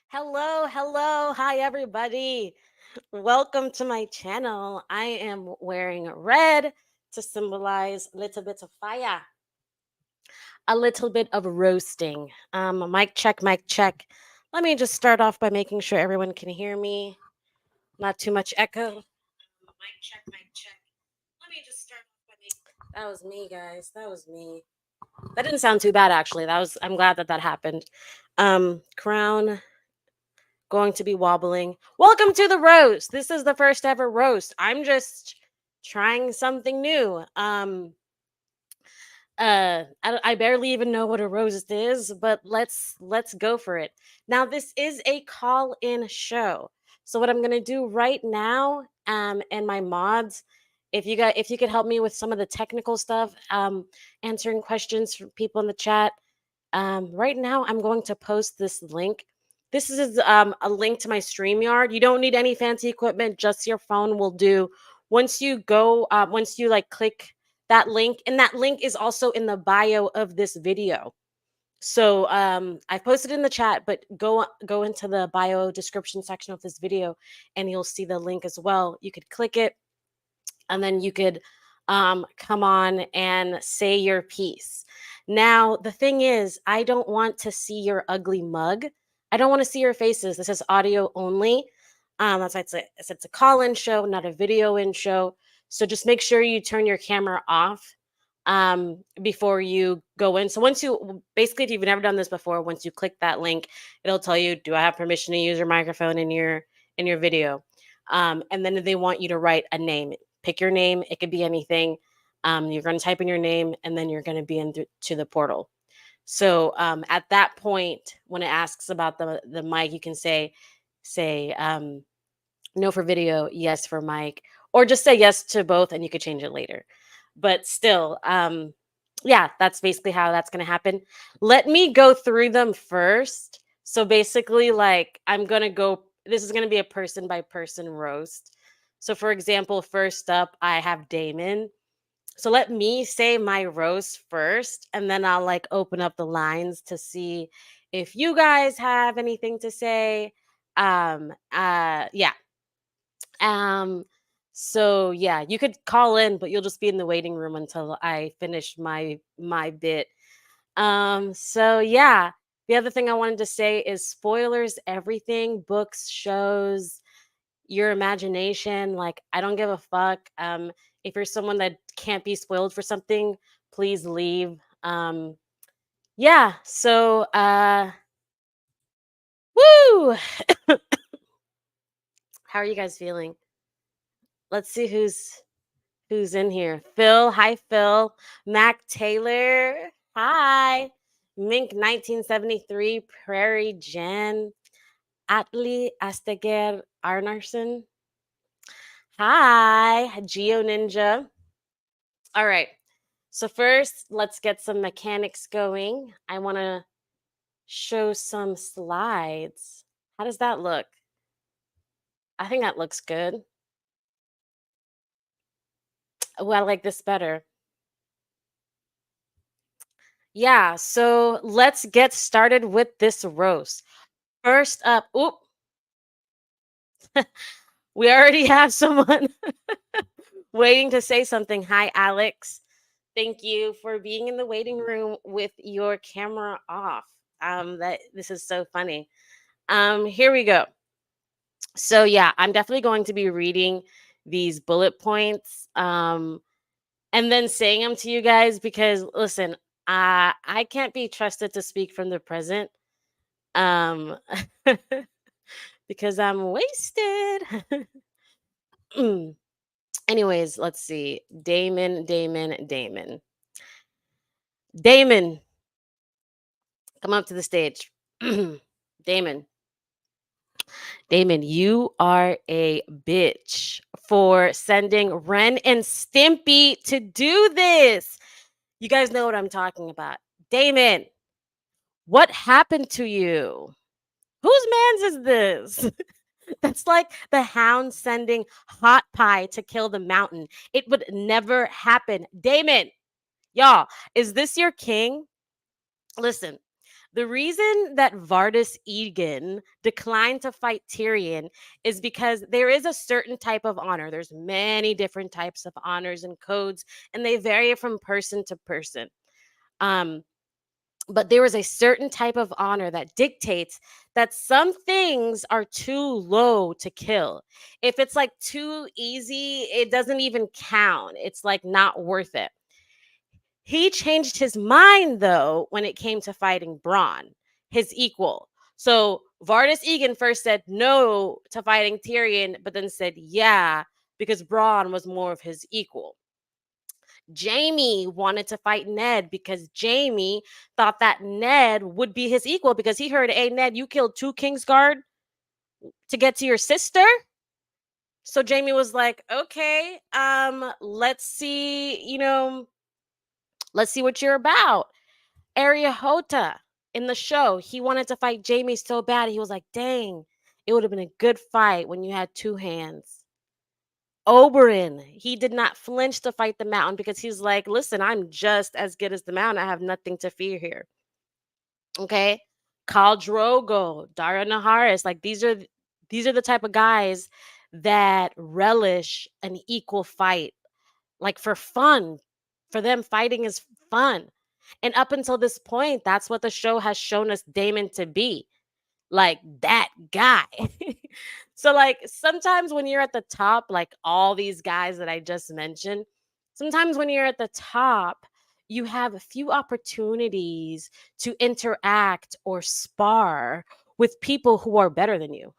Hello, hi everybody. Welcome to my channel. I am wearing red to symbolize a little bit of fire, a little bit of roasting. Mic check, mic check. Let me just start off by making sure everyone can hear me. Not too much echo. Mic check, mic check. Let me just start off by making. That was me, guys. That was me. That didn't sound too bad actually. I'm glad that happened. Crown going to be wobbling. Welcome to the roast. This is the first ever roast. I'm just trying something new. I barely even know what a roast is, but let's go for it. Now this is a call-in show. So what I'm gonna do right now, and my mods, if you could help me with some of the technical stuff, answering questions from people in the chat. Right now, I'm going to post this link. This is a link to my StreamYard. You don't need any fancy equipment; just your phone will do. Once you like click that link, and that link is also in the bio of this video. So I posted in the chat, but go into the bio description section of this video, and you'll see the link as well. You could click it, and then you could come on and say your piece. Now, the thing is, I don't want to see your ugly mug. I don't want to see your faces. This is audio only. That's why it's a call-in show, not a video-in show. So just make sure you turn your camera off before you go in. So basically, if you've never done this before, once you click that link, it'll tell you, do I have permission to use your microphone in your video? And then they want you to write a name. Pick your name. It could be anything. You're going to type in your name, and then you're going to be to the portal. So at that point, when it asks about the mic, you can say no for video, yes for mic, or just say yes to both, and you could change it later. But still, yeah, that's basically how that's going to happen. Let me go through them first. So basically, like I'm going to go. This is going to be a person by person roast. So, for example, first up, I have Damon. So let me say my roast first, and then I'll like open up the lines to see if you guys have anything to say. Yeah. Um, so yeah, you could call in, but you'll just be in the waiting room until I finish my bit. So yeah. The other thing I wanted to say is spoilers, everything, books, shows, your imagination. Like, I don't give a fuck. If you're someone that can't be spoiled for something, please leave. Yeah, so woo! How are you guys feeling? Let's see who's in here. Phil, hi Phil. Mac Taylor, hi. Mink 1973, Prairie Jen, Atli Asteger Arnarsson. Hi, Geo Ninja. All right. So first, let's get some mechanics going. I want to show some slides. How does that look? I think that looks good. Oh, I like this better. Yeah, so let's get started with this roast. First up, oop, we already have someone waiting to say something. Hi, Alex. Thank you for being in the waiting room with your camera off. That this is so funny. Here we go. So yeah, I'm definitely going to be reading these bullet points and then saying them to you guys because listen, I can't be trusted to speak from the present um because I'm wasted. Anyways, let's see. Damon, come up to the stage. Damon. Damon, you are a bitch for sending Ren and Stimpy to do this. You guys know what I'm talking about. Damon, what happened to you? Whose man's is this? That's like the hound sending Hot Pie to kill the mountain. It would never happen. Damon, y'all, is this your king? Listen, The reason that Vardis Egan declined to fight Tyrion is because there is a certain type of honor. There's many different types of honors and codes, and they vary from person to person. Um, but there is a certain type of honor that dictates that some things are too low to kill. If it's like too easy, it doesn't even count. It's like not worth it. He changed his mind though when it came to fighting Bronn, his equal. So Vardis Egan first said no to fighting Tyrion, but then said yeah because Bronn was more of his equal. Jamie wanted to fight Ned because Jamie thought that Ned would be his equal because he heard, hey, Ned, you killed two Kingsguard to get to your sister. So Jamie was like, okay, let's see what you're about. Ariahota in the show, he wanted to fight Jamie so bad. He was like, dang, it would have been a good fight when you had two hands. Oberyn, he did not flinch to fight the mountain because he's like, listen, I'm just as good as the mountain. I have nothing to fear here. Okay. Khal Drogo, Dara Naharis, like these are the type of guys that relish an equal fight, like for fun. For them, fighting is fun. And up until this point, that's what the show has shown us Damon to be, like that guy. So like sometimes when you're at the top, like all these guys that I just mentioned, sometimes when you're at the top, you have a few opportunities to interact or spar with people who are better than you,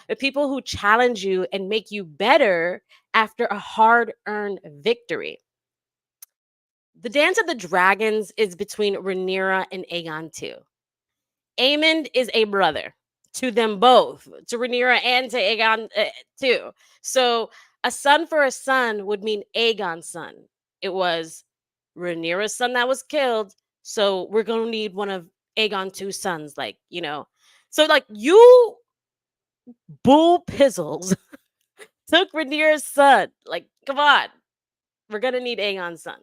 with people who challenge you and make you better after a hard earned victory. The Dance of the Dragons is between Rhaenyra and Aegon too. Aemond is a brother to them both, to Rhaenyra and to Aegon too. So a son for a son would mean Aegon's son. It was Rhaenyra's son that was killed, so we're gonna need one of Aegon two sons, So like you bull pizzles took Rhaenyra's son. Like, come on, we're gonna need Aegon's son.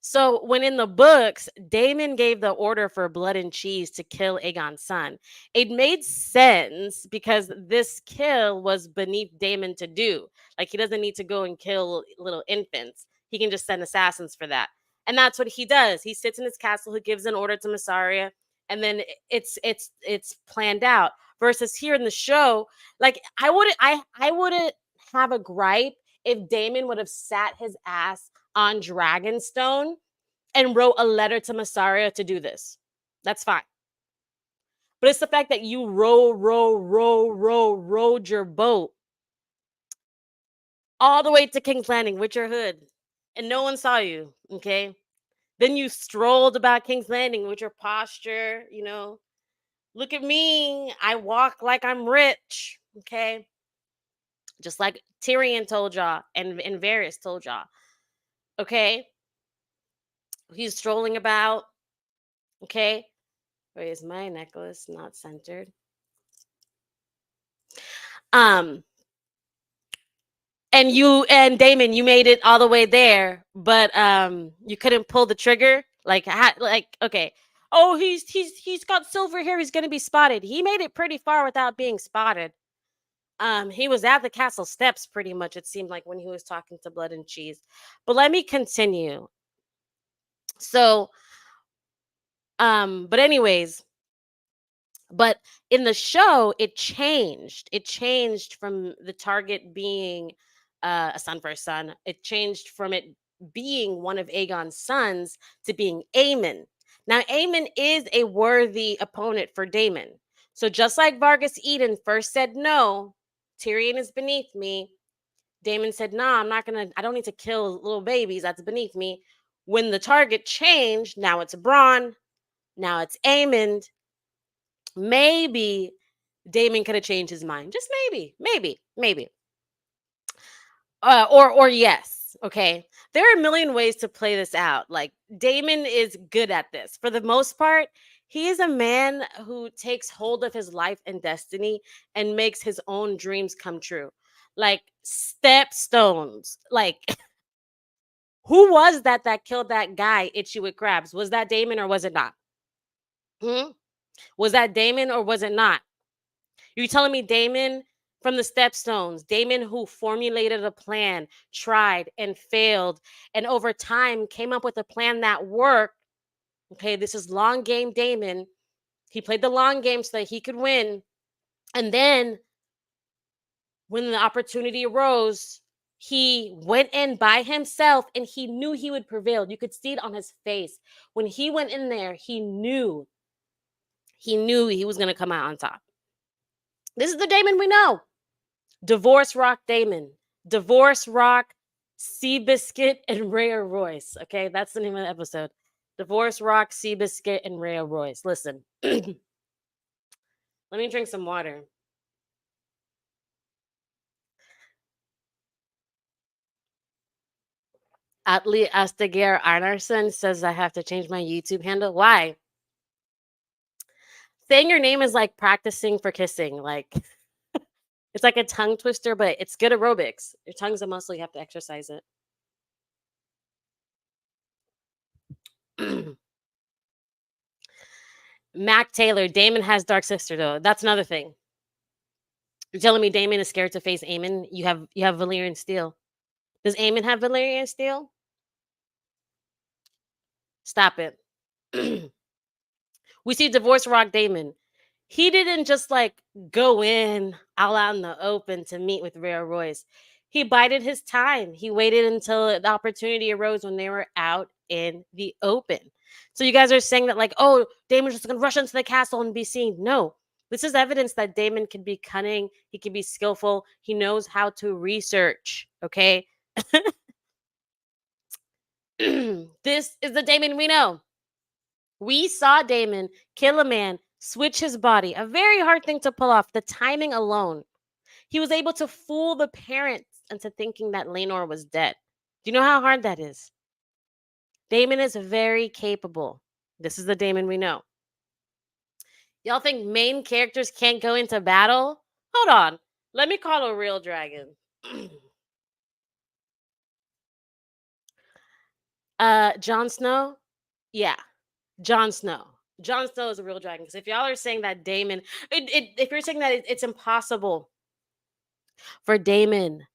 So when in the books, Damon gave the order for blood and cheese to kill Aegon's son, it made sense because this kill was beneath Damon to do. Like he doesn't need to go and kill little infants. He can just send assassins for that. And that's what he does. He sits in his castle, he gives an order to Mysaria, and then it's planned out. Versus here in the show, like I wouldn't have a gripe if Damon would have sat his ass on Dragonstone and wrote a letter to Mysaria to do this. That's fine. But it's the fact that you rowed your boat all the way to King's Landing with your hood, and no one saw you. Okay. Then you strolled about King's Landing with your posture. Look at me. I walk like I'm rich. Okay. Just like Tyrion told y'all and Varys told y'all. Okay. He's strolling about. Okay. Wait, is my necklace not centered? Um, and you and Damon, you made it all the way there, but you couldn't pull the trigger. Okay. Oh, he's got silver hair. He's gonna be spotted. He made it pretty far without being spotted. He was at the castle steps pretty much. It seemed like when he was talking to Blood and Cheese. But let me continue. So, but anyways, but in the show, it changed. It changed from the target being a son for a son. It changed from it being one of Aegon's sons to being Aemon. Now, Aemon is a worthy opponent for Damon. So just like Vargas Eden first said no, Tyrion is beneath me. Damon said, nah, I don't need to kill little babies. That's beneath me. When the target changed, now it's Bronn, now it's Aemon. Maybe Damon could have changed his mind. Just maybe. Or yes. Okay. There are a million ways to play this out. Like Damon is good at this. For the most part, he is a man who takes hold of his life and destiny and makes his own dreams come true. Like stepstones. Like who was that killed that guy itchy with crabs? Was that Damon or was it not? Hmm? Was that Damon or was it not? You're telling me Damon from the Stepstones, Damon who formulated a plan, tried and failed, and over time came up with a plan that worked. Okay, this is long game Damon. He played the long game so that he could win. And then when the opportunity arose, he went in by himself and he knew he would prevail. You could see it on his face. When he went in there, he knew he was going to come out on top. This is the Damon we know. Divorce Rock Damon. Divorce Rock, Seabiscuit, and Rhea Royce. Okay, that's the name of the episode. Divorce Rock, Seabiscuit, and Rhea Royce. Listen, let me drink some water. Atli Astager Arnarsson says I have to change my YouTube handle. Why? Saying your name is like practicing for kissing. Like it's like a tongue twister, but it's good aerobics. Your tongue's a muscle, you have to exercise it. Mac Taylor, Damon has dark sister though. That's another thing. You're telling me Damon is scared to face Aemon? You have Valyrian steel. Does Aemon have Valyrian steel? Stop it. We see Divorce Rock Damon. He didn't just like go in all out in the open to meet with Rhea Royce. He bided his time. He waited until the opportunity arose when they were out in the open. So you guys are saying that like, oh, Damon's just gonna rush into the castle and be seen. No. This is evidence that Damon can be cunning, he can be skillful, he knows how to research. Okay. This is the Damon we know. We saw Damon kill a man, switch his body. A very hard thing to pull off. The timing alone. He was able to fool the parents into thinking that Lenore was dead. Do you know how hard that is? Damon is very capable. This is the Damon we know. Y'all think main characters can't go into battle? Hold on. Let me call a real dragon. Jon Snow? Yeah. Jon Snow. Jon Snow is a real dragon. Because if y'all are saying that Damon, if you're saying that it's impossible for Damon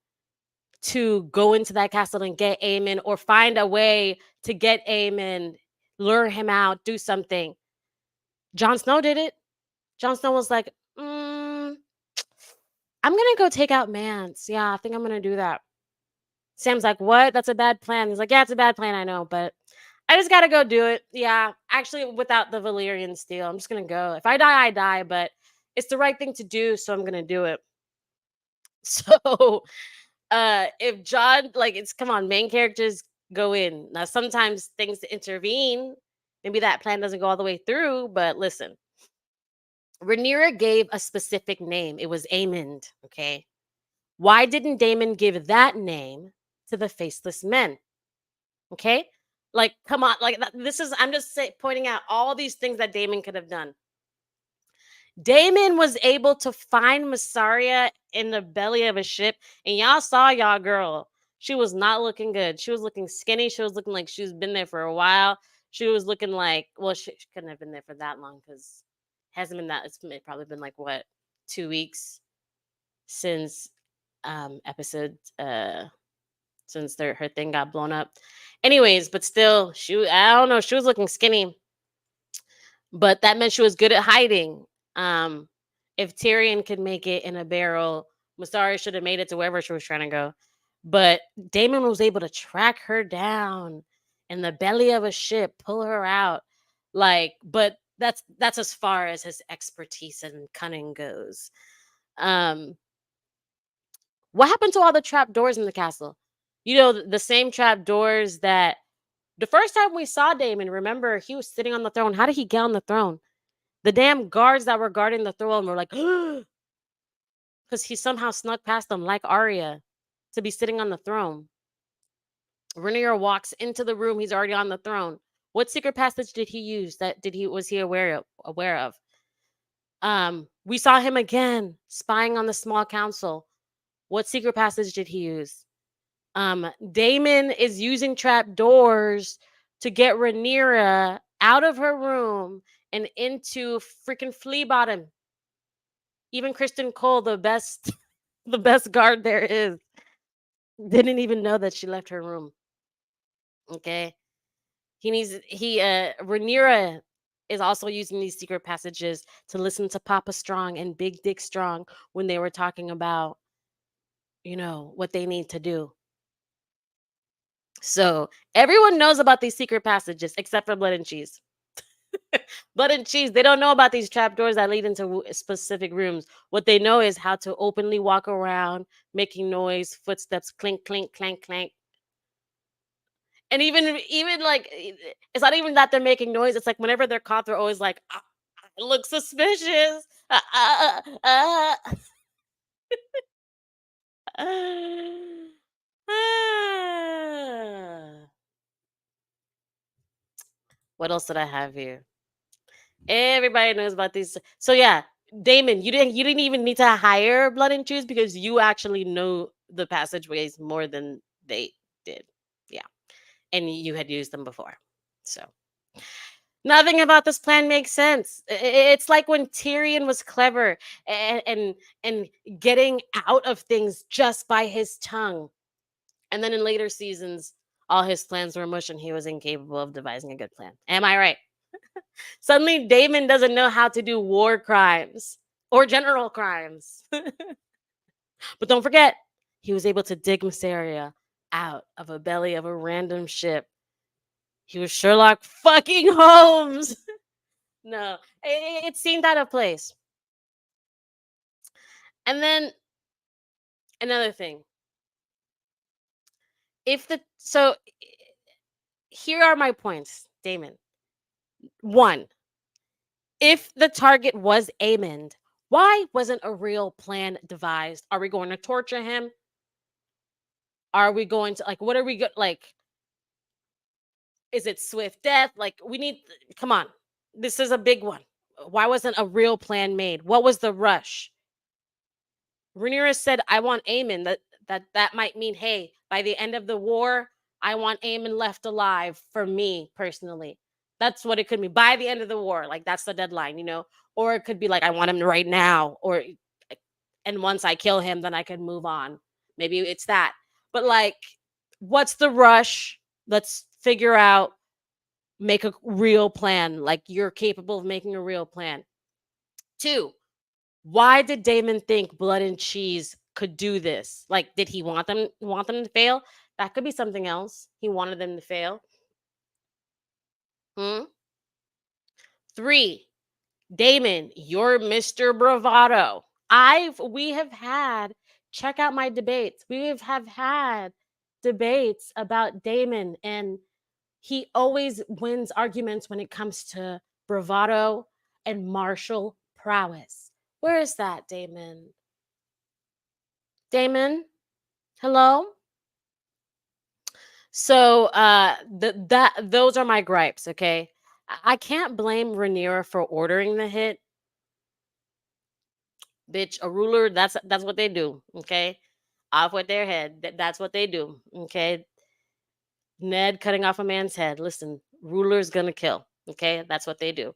to go into that castle and get Aemon or find a way to get Aemon, lure him out, do something. Jon Snow did it. Jon Snow was like, I'm going to go take out Mance. Yeah, I think I'm going to do that. Sam's like, what? That's a bad plan. He's like, yeah, it's a bad plan. I know, but I just got to go do it. Yeah, actually, without the Valyrian steel, I'm just going to go. If I die, I die, but it's the right thing to do, so I'm going to do it. So if John, like, it's come on, main characters go in. Now sometimes things intervene. Maybe that plan doesn't go all the way through, but listen. Rhaenyra gave a specific name. It was Aemond, okay? Why didn't Damon give that name to the faceless men? Okay? Like, come on, like this is I'm just pointing out all these things that Damon could have done. Damon was able to find Mysaria in the belly of a ship, and y'all saw y'all girl. She was not looking good. She was looking skinny. She was looking like she's been there for a while. She was looking like, well, she couldn't have been there for that long because hasn't been that. It's probably been like what 2 weeks since episode since her thing got blown up. Anyways, but still, I don't know. She was looking skinny, but that meant she was good at hiding. Um, if Tyrion could make it in a barrel, Mysaria should have made it to wherever she was trying to go. But Damon was able to track her down in the belly of a ship, pull her out. Like, but that's as far as his expertise and cunning goes. Um, what happened to all the trap doors in the castle? You know, the same trap doors that the first time we saw Damon, remember, he was sitting on the throne. How did he get on the throne? The damn guards that were guarding the throne were like, because he somehow snuck past them like Arya to be sitting on the throne. Rhaenyra walks into the room. He's already on the throne. What secret passage did he use? Was he aware of? We saw him again spying on the small council. What secret passage did he use? Damon is using trap doors to get Rhaenyra out of her room and into freaking flea bottom. Even Kristen Cole, the best the best guard there is, didn't even know that she left her room. Okay. Rhaenyra is also using these secret passages to listen to Papa Strong and Big Dick Strong when they were talking about, what they need to do. So everyone knows about these secret passages except for Blood and Cheese. Blood and Cheese, they don't know about these trapdoors that lead into specific rooms. What they know is how to openly walk around, making noise, footsteps, clink, clink, clank, clank. And even like it's not even that they're making noise. It's like whenever they're caught, they're always like, "I look suspicious." Ah. What else did I have here? Everybody knows about these. So yeah, Damon, you didn't even need to hire Blood and Choose because you actually know the passageways more than they did. Yeah, and you had used them before. So nothing about this plan makes sense. It's like when Tyrion was clever and getting out of things just by his tongue. And then in later seasons, all his plans were mush and he was incapable of devising a good plan. Am I right? Suddenly, Damon doesn't know how to do war crimes or general crimes. But don't forget, he was able to dig Mysaria out of a belly of a random ship. He was Sherlock fucking Holmes. No, it seemed out of place. And then another thing. Here are my points, Damon. One, if the target was Aemond, why wasn't a real plan devised? Are we going to torture him? Are we going to what are we like? Is it swift death? Like we need come on. This is a big one. Why wasn't a real plan made? What was the rush? Rhaenyra said, "I want Aemon." That might mean, hey, by the end of the war, I want Aemon left alive for me personally. That's what it could be. By the end of the war, like that's the deadline. Or it could be like I want him right now, and once I kill him, then I can move on. Maybe it's that. But like, what's the rush? Let's figure out, make a real plan. Like you're capable of making a real plan. Two, why did Damon think Blood and Cheese could do this? Like, did he want them to fail? That could be something else. He wanted them to fail. Hmm? Three, Damon, you're Mr. Bravado. We have had, check out my debates. We have had debates about Damon, and he always wins arguments when it comes to bravado and martial prowess. Where is that, Damon? Damon? Hello? So those are my gripes, okay? I can't blame Rhaenyra for ordering the hit. Bitch, a ruler, that's what they do, okay? Off with their head. That's what they do, okay? Ned cutting off a man's head. Listen, ruler's gonna kill, okay? That's what they do.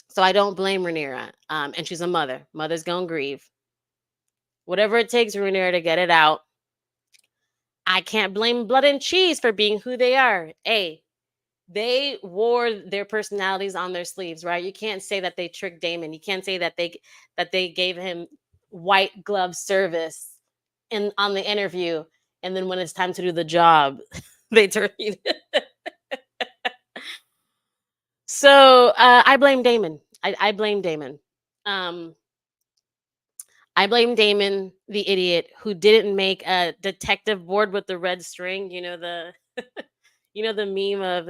So I don't blame Rhaenyra. And she's a mother. Mother's gonna grieve. Whatever it takes, Rhaenyra, to get it out. I can't blame Blood and Cheese for being who they are. Hey, they wore their personalities on their sleeves, right? You can't say that they tricked Damon. You can't say that they gave him white glove service on the interview, and then when it's time to do the job, they turn. So I blame Damon. I blame Damon. Um, I blame Damon, the idiot who didn't make a detective board with the red string. The meme of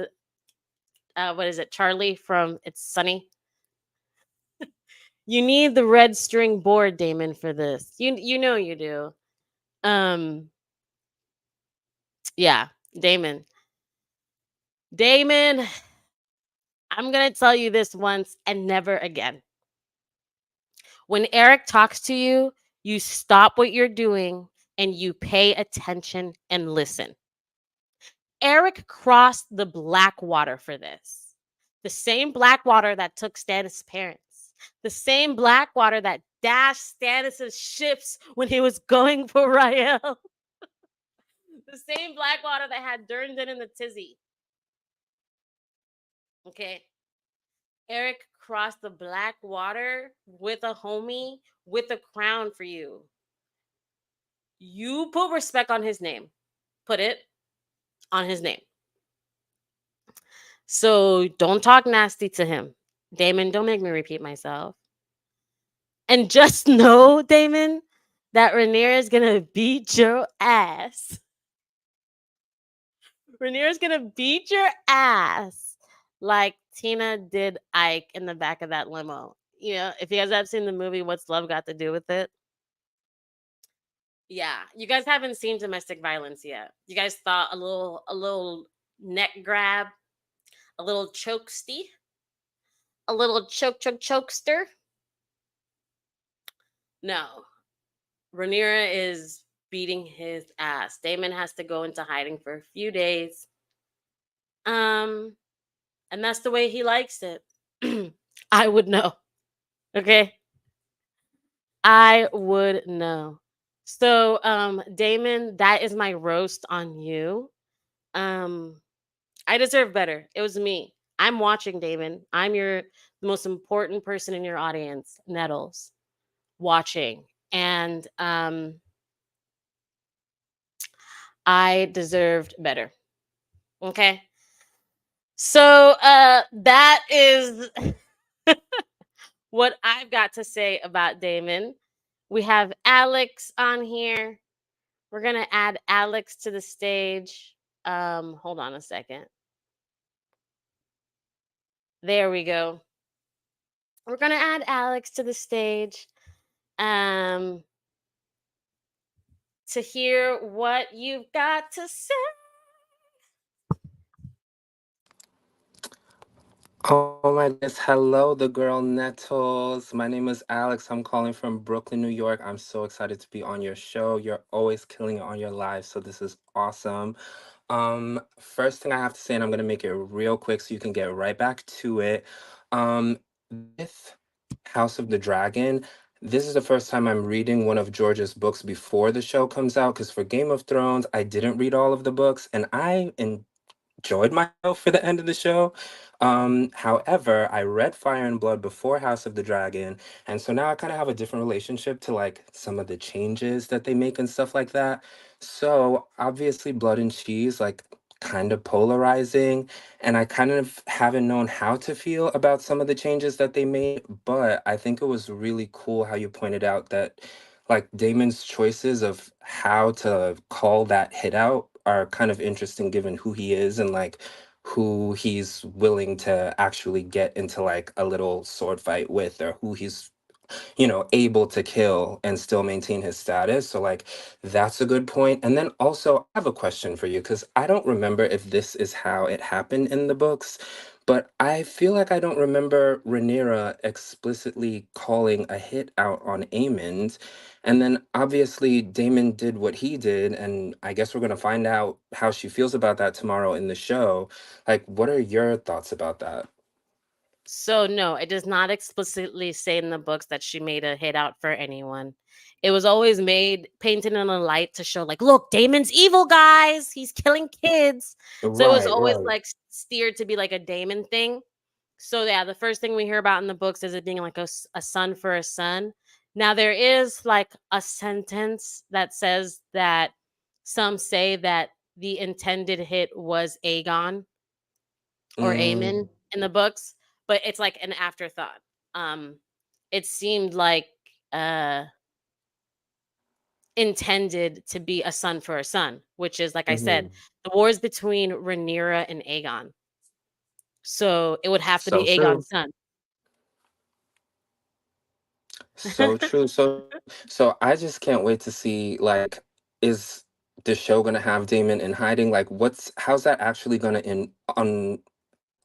what is it, Charlie from It's Sunny. You need the red string board, Damon, for this. You know you do. Um, yeah, Damon. Damon, I'm gonna tell you this once and never again. When Eric talks to you, you stop what you're doing and you pay attention and listen. Eric crossed the black water for this. The same black water that took Stannis' parents. The same black water that dashed Stannis' ships when he was going for Rael. The same black water that had Durndon in the tizzy. Okay. Eric crossed the black water with a homie with a crown for you. You put respect on his name. Put it on his name. So don't talk nasty to him. Damon, don't make me repeat myself. And just know, Damon, that Rhaenyra is gonna beat your ass. Rhaenyra's gonna beat your ass like Tina did Ike in the back of that limo. You know, if you guys have seen the movie What's Love Got to Do with It? Yeah, you guys haven't seen domestic violence yet. You guys thought a little neck grab, a little chokesty, a little chokester. No, Rhaenyra is beating his ass. Damon has to go into hiding for a few days. Um, and that's the way he likes it. I would know. Okay, I would know. So, Damon, that is my roast on you. Um, I deserve better. It was me. I'm watching, Damon. I'm your the most important person in your audience, Nettles, watching. And I deserved better. Okay. So that is what I've got to say about Damon. We have Alex on here. We're gonna add Alex to the stage. Hold on a second. There we go. We're gonna add Alex to the stage. Um, to hear what you've got to say. Oh my goodness. Hello, the girl Nettles. My name is Alex. I'm calling from Brooklyn, New York. I'm so excited to be on your show. You're always killing it on your live, so this is awesome. First thing I have to say, and I'm gonna make it real quick so you can get right back to it. With House of the Dragon, this is the first time I'm reading one of George's books before the show comes out, because for Game of Thrones, I didn't read all of the books, and I enjoyed myself for the end of the show. However, I read Fire and Blood before House of the Dragon, and so now I kind of have a different relationship to like some of the changes that they make and stuff like that. So obviously, Blood and Cheese, like kind of polarizing, and I kind of haven't known how to feel about some of the changes that they made, but I think it was really cool how you pointed out that like Damon's choices of how to call that hit out are kind of interesting given who he is and like who he's willing to actually get into like a little sword fight with, or who he's able to kill and still maintain his status. So like that's a good point. And then also I have a question for you, because I don't remember if this is how it happened in the books, but I feel like I don't remember Rhaenyra explicitly calling a hit out on Aemond. And then obviously Damon did what he did, and I guess we're gonna find out how she feels about that tomorrow in the show. Like, what are your thoughts about that? So no, it does not explicitly say in the books that she made a hit out for anyone. It was always made painted in a light to show like, look, Damon's evil, guys. He's killing kids. So it was Right, always right. like steered to be like a Damon thing. So yeah, the first thing we hear about in the books is it being like a son for a son. Now there is like a sentence that says that some say that the intended hit was Aegon or Mm, Aemon in the books, but it's like an afterthought. Um, it seemed like uh intended to be a son for a son, which is like I said, mhm. the wars between Rhaenyra and Aegon. So it would have to So be true. Aegon's son. So true. So true. So I just can't wait to see, like, is the show gonna have Damon in hiding? Like, how's that actually gonna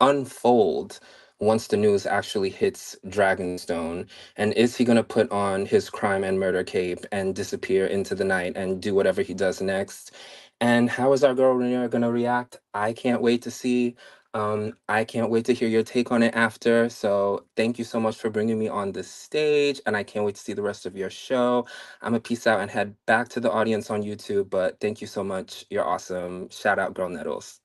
unfold once the news actually hits Dragonstone? And is he gonna put on his crime and murder cape and disappear into the night and do whatever he does next? And how is our girl Rhaenyra gonna react? I can't wait to see. I can't wait to hear your take on it after. So thank you so much for bringing me on the stage, and I can't wait to see the rest of your show. I'm gonna peace out and head back to the audience on YouTube, but thank you so much. You're awesome. Shout out, Girl Nettles.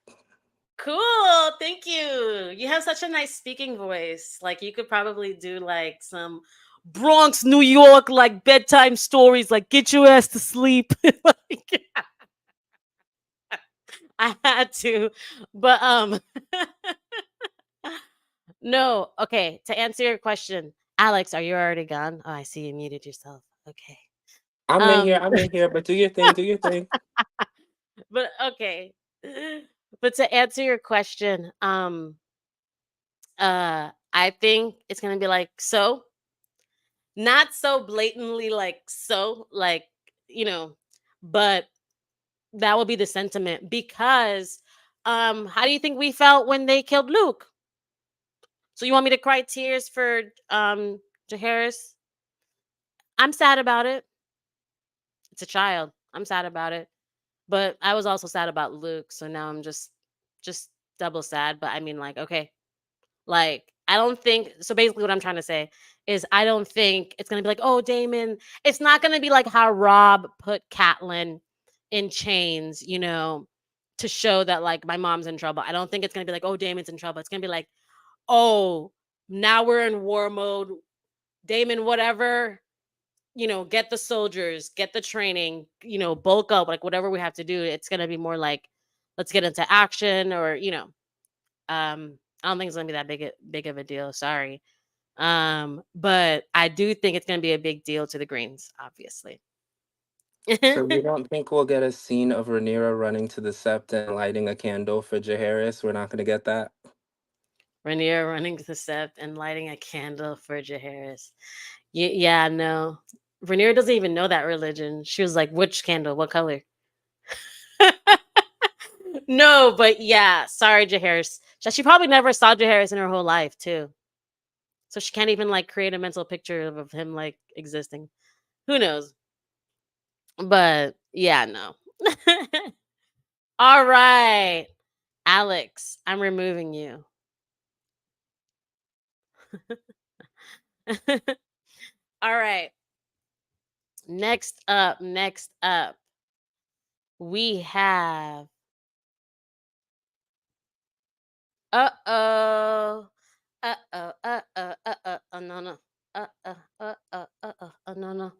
Cool. Thank you. You have such a nice speaking voice. Like you could probably do like some Bronx, New York, like bedtime stories, like get your ass to sleep. Like, I had to. But no, okay. To answer your question, Alex, are you already gone? Oh, I see you muted yourself. Okay. Um I'm in here, but do your thing, do your thing. but okay. But to answer your question, I think it's gonna be like so, not so blatantly like so, like, you know, but that will be the sentiment because how do you think we felt when they killed Luke? So you want me to cry tears for Jaharis? I'm sad about it. It's a child. I'm sad about it. But I was also sad about Luke, so now I'm just double sad, but I mean like okay. Like, I don't think so basically what I'm trying to say is I don't think it's gonna be like, "Oh, Damon." It's not gonna be like how Rob put Catelyn in chains, to show that like my mom's in trouble. I don't think it's gonna be like, "Oh, Damon's in trouble." It's gonna be like, "Oh, now we're in war mode. Damon, whatever, get the soldiers, get the training, bulk up, like whatever we have to do." It's gonna be more like, let's get into action or, I don't think it's gonna be that big of a deal. Sorry. But I do think it's gonna be a big deal to the Greens, obviously. So you don't think we'll get a scene of Rhaenyra running to the sept and lighting a candle for Jaehaerys? We're not gonna get that? Rhaenyra running to the sept and lighting a candle for Jaehaerys. Yeah, no. Rhaenyra doesn't even know that religion. She was like, which candle? What color? No, but yeah, sorry, Jaehaerys. She probably never saw Jaehaerys in her whole life, too. So she can't even like create a mental picture of him like existing. Who knows? But yeah, no. All right. Alex, I'm removing you. All right. Next up, we have uh-oh. Uh-oh. Uh-oh. Uh-oh. Oh no no. Uh-oh. Uh-oh. Uh-oh. Oh no no.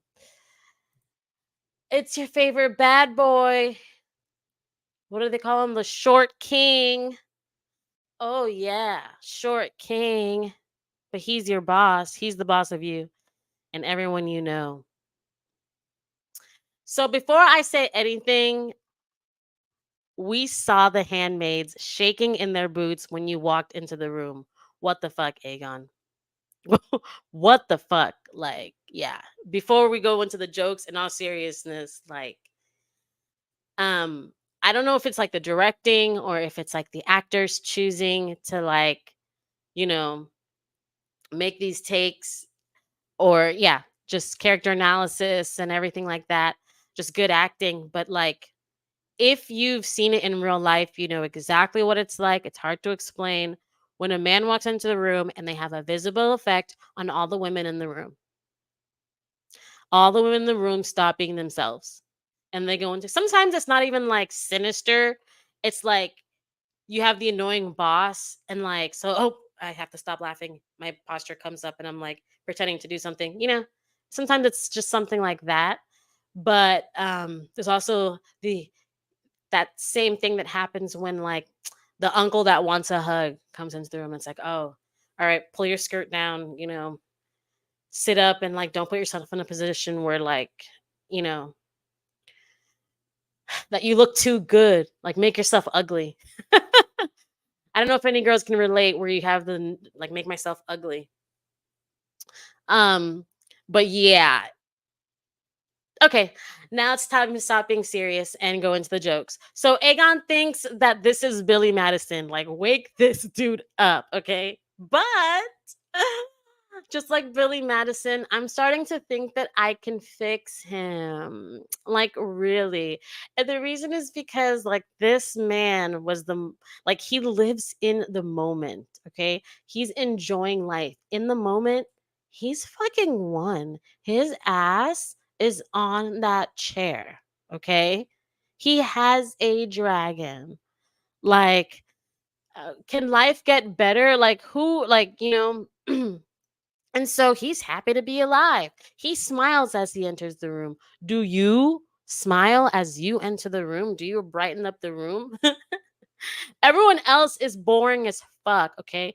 It's your favorite bad boy. What do they call him? The short king. Oh yeah, short king. But he's your boss. He's the boss of you and everyone you know. So before I say anything, we saw the handmaids shaking in their boots when you walked into the room. What the fuck, Aegon? What the fuck? Like, yeah. Before we go into the jokes, in all seriousness, like, I don't know if it's like the directing or if it's like the actors choosing to like, you know, make these takes or yeah, just character analysis and everything like that. Just good acting. But like if you've seen it in real life, you know exactly what it's like. It's hard to explain when a man walks into the room and they have a visible effect on all the women in the room. All the women in the room stop being themselves. And they go into sometimes it's not even like sinister. It's like you have the annoying boss and like so I have to stop laughing. My posture comes up and I'm like pretending to do something, Sometimes it's just something like that. But there's also the that same thing that happens when like the uncle that wants a hug comes into the room. It's like, oh, all right, pull your skirt down, sit up and like don't put yourself in a position where like, you know, that you look too good. Like make yourself ugly. I don't know if any girls can relate where you have the like make myself ugly. Um, but yeah. Okay, now it's time to stop being serious and go into the jokes. So Aegon thinks that this is Billy Madison. Like, wake this dude up, okay? But Just like Billy Madison, I'm starting to think that I can fix him. Like, really. And the reason is because, like, this man was like, he lives in the moment, okay? He's enjoying life. In the moment, he's fucking won. His ass is on that chair, okay? He has a dragon. Like, can life get better? Like, who, like, and so he's happy to be alive. He smiles as he enters the room. Do you smile as you enter the room? Do you brighten up the room? Everyone else is boring as fuck, okay?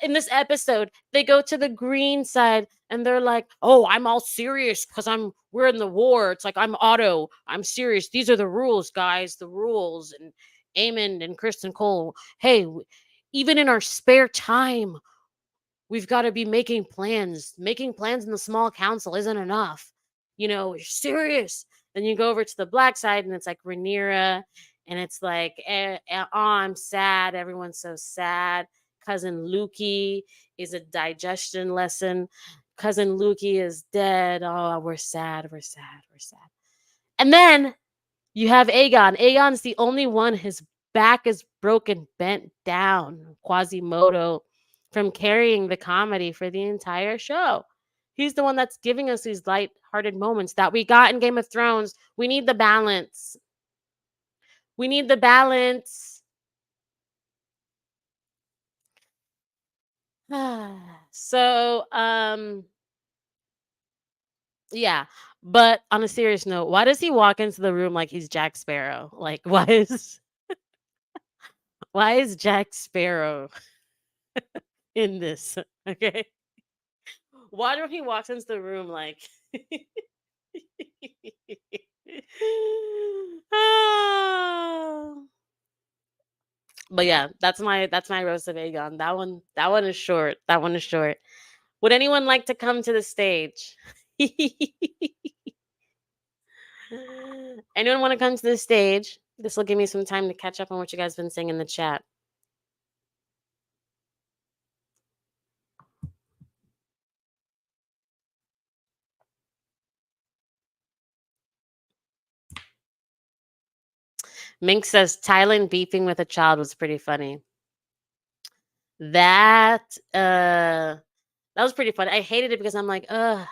In this episode, they go to the green side and they're like, "Oh, I'm all serious because we're in the war. It's like I'm Otto. I'm serious. These are the rules, guys. The rules." And Aemond and Criston Cole, "Hey, even in our spare time, we've got to be making plans. Making plans in the small council isn't enough. You're serious." Then you go over to the black side and it's like Rhaenyra, and it's like, oh, I'm sad. Everyone's so sad. Cousin Lukey is a digestion lesson. Cousin Lukey is dead. Oh, we're sad. We're sad. We're sad. And then you have Aegon. Aegon's the only one. His back is broken, bent down, Quasimodo, from carrying the comedy for the entire show. He's the one that's giving us these light-hearted moments that we got in Game of Thrones. We need the balance. We need the balance. So, yeah. But on a serious note, why does he walk into the room like he's Jack Sparrow? Like, why is Jack Sparrow in this? Okay. Why don't he walk into the room like Ah. But yeah, that's my roast of Aegon. That one is short. That one is short. Would anyone like to come to the stage? Anyone want to come to the stage? This will give me some time to catch up on what you guys been saying in the chat. Mink says Thailand beefing with a child was pretty funny. That was pretty funny. I hated it because I'm like, ugh.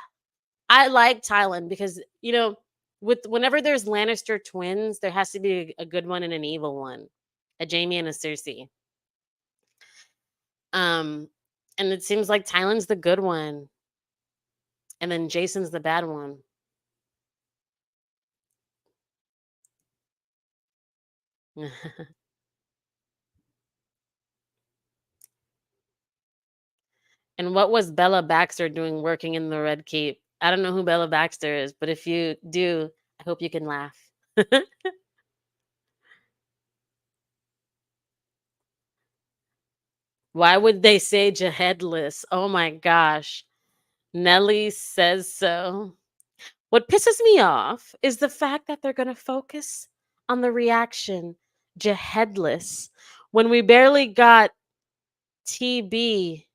I like Thailand because with whenever there's Lannister twins, there has to be a good one and an evil one, a Jamie and a Cersei. Um, and it seems like Thailand's the good one, and then Jason's the bad one. And what was Bella Baxter doing working in the Red Keep? I don't know who Bella Baxter is, but if you do, I hope you can laugh. Why would they say Jahedless? Oh my gosh. Nelly says so. What pisses me off is the fact that they're going to focus on the reaction Jahedless when we barely got TB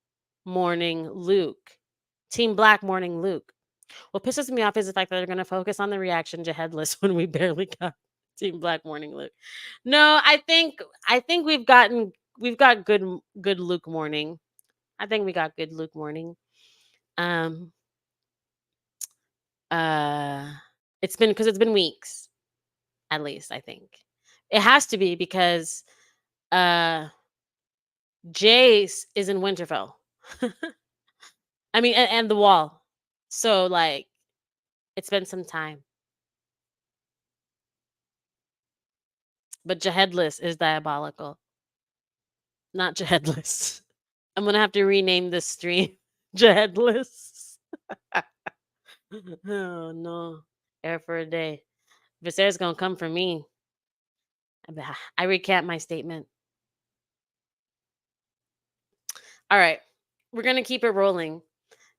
morning Luke. Team Black morning Luke. What pisses me off is the fact that they're going to focus on the reaction Jahedless when we barely got Team Black morning Luke. No, I think we've got good Luke morning. I think we got good Luke morning. Um uh it's been weeks, at least, I think. It has to be because uh Jace is in Winterfell. I mean, and the Wall. So like it's been some time. But Jahedless is diabolical, not Jahedless. I'm gonna have to rename this stream Jahedless. Oh no. Air for a day. Viserys gonna come for me. I recant my statement. All right. We're gonna keep it rolling.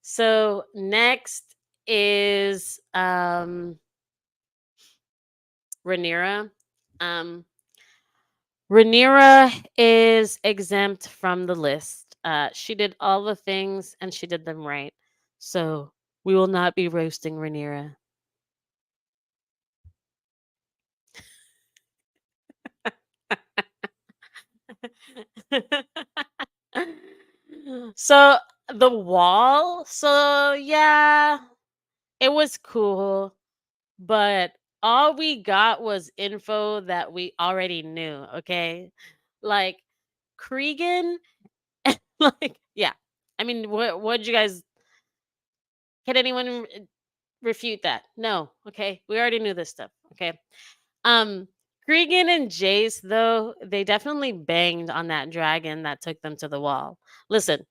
So next is Rhaenyra. Um Rhaenyra is exempt from the list. She did all the things and she did them right. So we will not be roasting Rhaenyra. So the wall, so yeah, it was cool, but all we got was info that we already knew, okay? Like Cregan, like yeah. I mean, what did you guys can anyone refute that? No, okay? We already knew this stuff, okay? Um Cregan and Jace though, they definitely banged on that dragon that took them to the wall. Listen,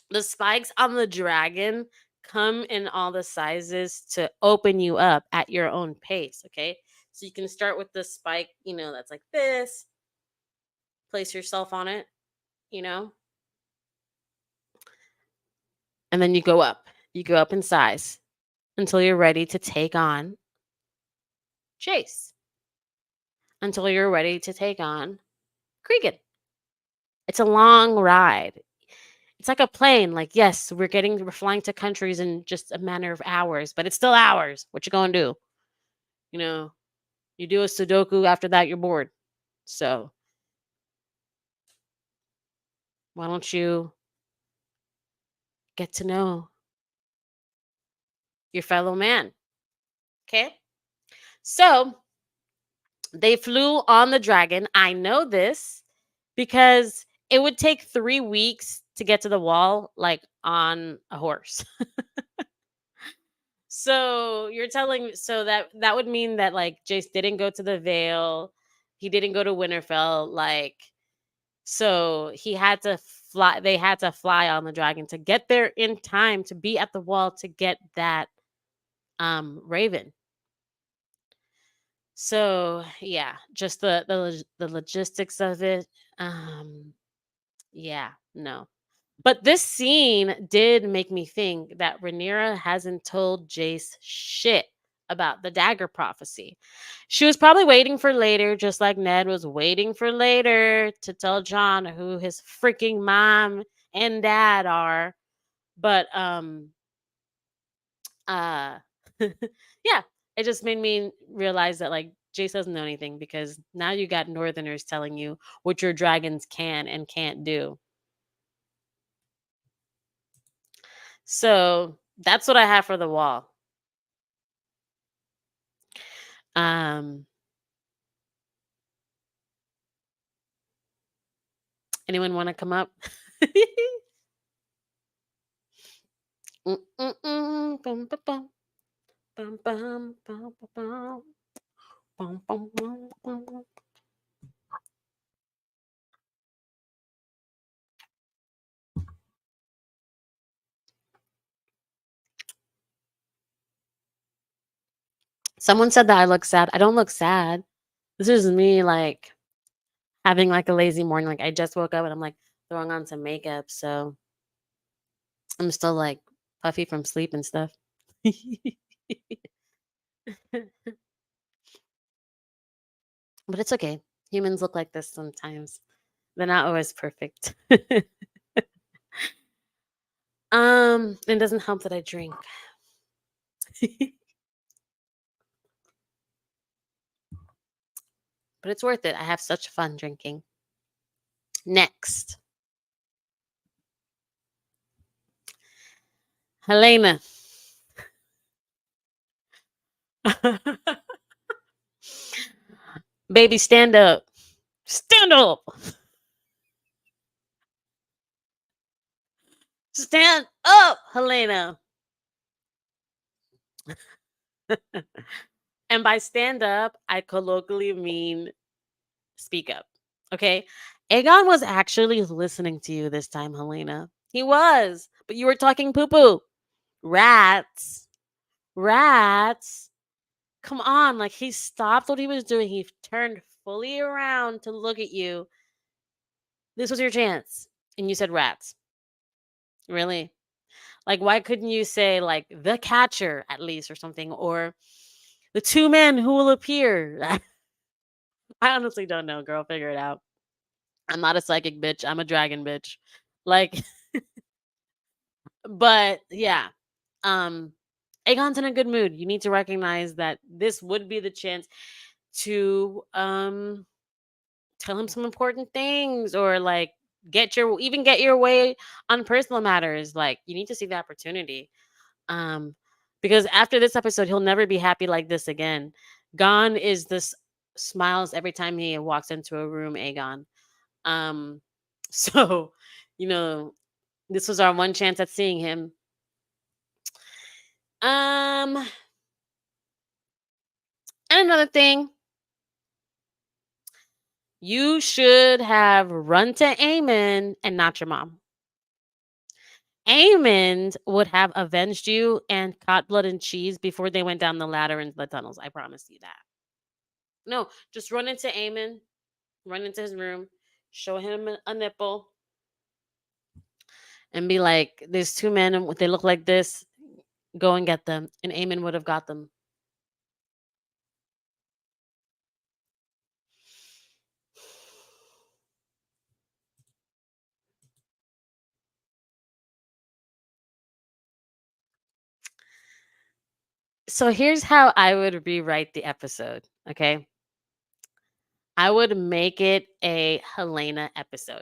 the spikes on the dragon come in all the sizes to open you up at your own pace, okay? So you can start with the spike, that's like this, place yourself on it, you know, and then you go up. You go up in size until you're ready to take on Chase, until you're ready to take on Cregan. It's a long ride. It's like a plane. Like, yes, we're flying to countries in just a matter of hours, but it's still hours. What you gonna do? You know, you do a Sudoku, after that, you're bored. So, why don't you get to know your fellow man? Okay. So, they flew on the dragon. I know this because it would take 3 weeks to get to the wall, like on a horse. So, you're telling, so that would mean that like Jace didn't go to the Vale, he didn't go to Winterfell, like so he had to fly. They had to fly on the dragon to get there in time to be at the wall to get that raven. So yeah, just the logistics of it. Um, yeah, no. But this scene did make me think that Rhaenyra hasn't told Jace shit about the dagger prophecy. She was probably waiting for later, just like Ned was waiting for later to tell John who his freaking mom and dad are. But uh yeah, it just made me realize that like Jace doesn't know anything because now you got Northerners telling you what your dragons can and can't do. So that's what I have for the wall. Um, anyone want to come up? Bum, ba, bum, bum, bum, bum, ba, bum, bum, bum, bum, bum. Someone said that I look sad. I don't look sad. This is me like having like a lazy morning. Like I just woke up and I'm like throwing on some makeup. So I'm still like puffy from sleep and stuff. But it's okay. Humans look like this sometimes. They're not always perfect. It doesn't help that I drink. But it's worth it. I have such fun drinking. Next, Helaena. Baby, stand up. Stand up. Stand up, Helaena. And by stand up, I colloquially mean speak up. Okay? Aegon was actually listening to you this time, Helena. He was, but you were talking poo poo. Rats. Rats. Come on. Like, he stopped what he was doing. He turned fully around to look at you. This was your chance. And you said rats. Really? Like, why couldn't you say, like, the catcher at least or something? Or the two men who will appear? I honestly don't know, girl. Figure it out. I'm not a psychic bitch. I'm a dragon bitch. Like, but yeah, um, Aegon's in a good mood. You need to recognize that this would be the chance to tell him some important things, or like get your way on personal matters. Like, you need to see the opportunity. Um, because after this episode, he'll never be happy like this again. Gone is this smiles every time he walks into a room, Aegon. Um, so, you know, this was our one chance at seeing him. Um, and another thing, you should have run to Aemond and not your mom. Aemond would have avenged you and caught blood and cheese before they went down the ladder into the tunnels. I promise you that. No, just run into Aemond, run into his room, show him a nipple, and be like, "There's two men, and they look like this. Go and get them." And Aemond would have got them. So here's how I would rewrite the episode. Okay, I would make it a Helaena episode.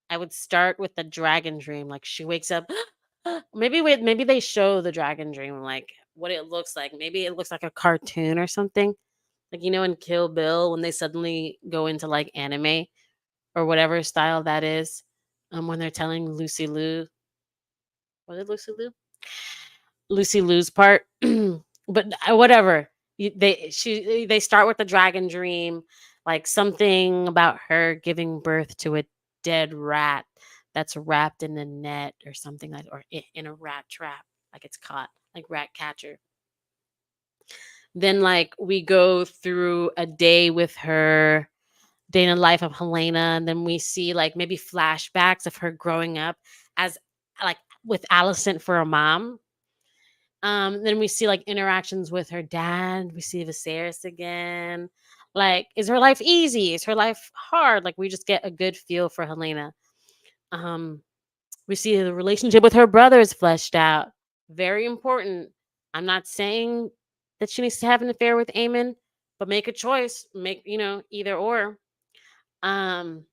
I would start with the dragon dream. Like, she wakes up. Maybe they show the dragon dream, like what it looks like. Maybe it looks like a cartoon or something. Like, in Kill Bill when they suddenly go into like anime or whatever style that is. When they're telling Lucy Liu, was it Lucy Liu? Lucy Liu's part. But whatever. They start with the dragon dream, like something about her giving birth to a dead rat that's wrapped in a net or something, like, or in a rat trap, like it's caught, like rat catcher. Then like we go through a day with her, day in the life of Helena, and then we see like maybe flashbacks of her growing up as, like, with Alicent for a mom. Then we see like interactions with her dad. We see Viserys again. Like, is her life easy? Is her life hard? Like, we just get a good feel for Helena. Um, we see the relationship with her brothers fleshed out. Very important. I'm not saying that she needs to have an affair with Aemon, but make a choice. Make, either or. Um,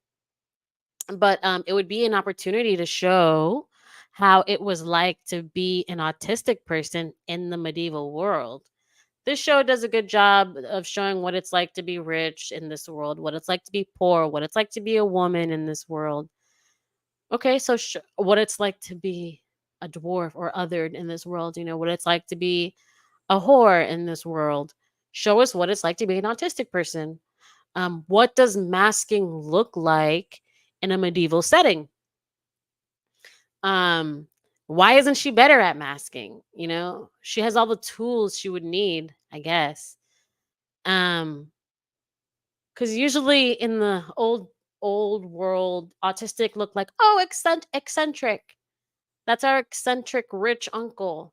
but it would be an opportunity to show how it was like to be an autistic person in the medieval world. This show does a good job of showing what it's like to be rich in this world, what it's like to be poor, what it's like to be a woman in this world. Okay, so what it's like to be a dwarf or othered in this world, what it's like to be a whore in this world. Show us what it's like to be an autistic person. What does masking look like in a medieval setting? Um, why isn't she better at masking? She has all the tools she would need, I guess. Um, because usually in the old world, autistic look like, oh, eccentric. That's our eccentric rich uncle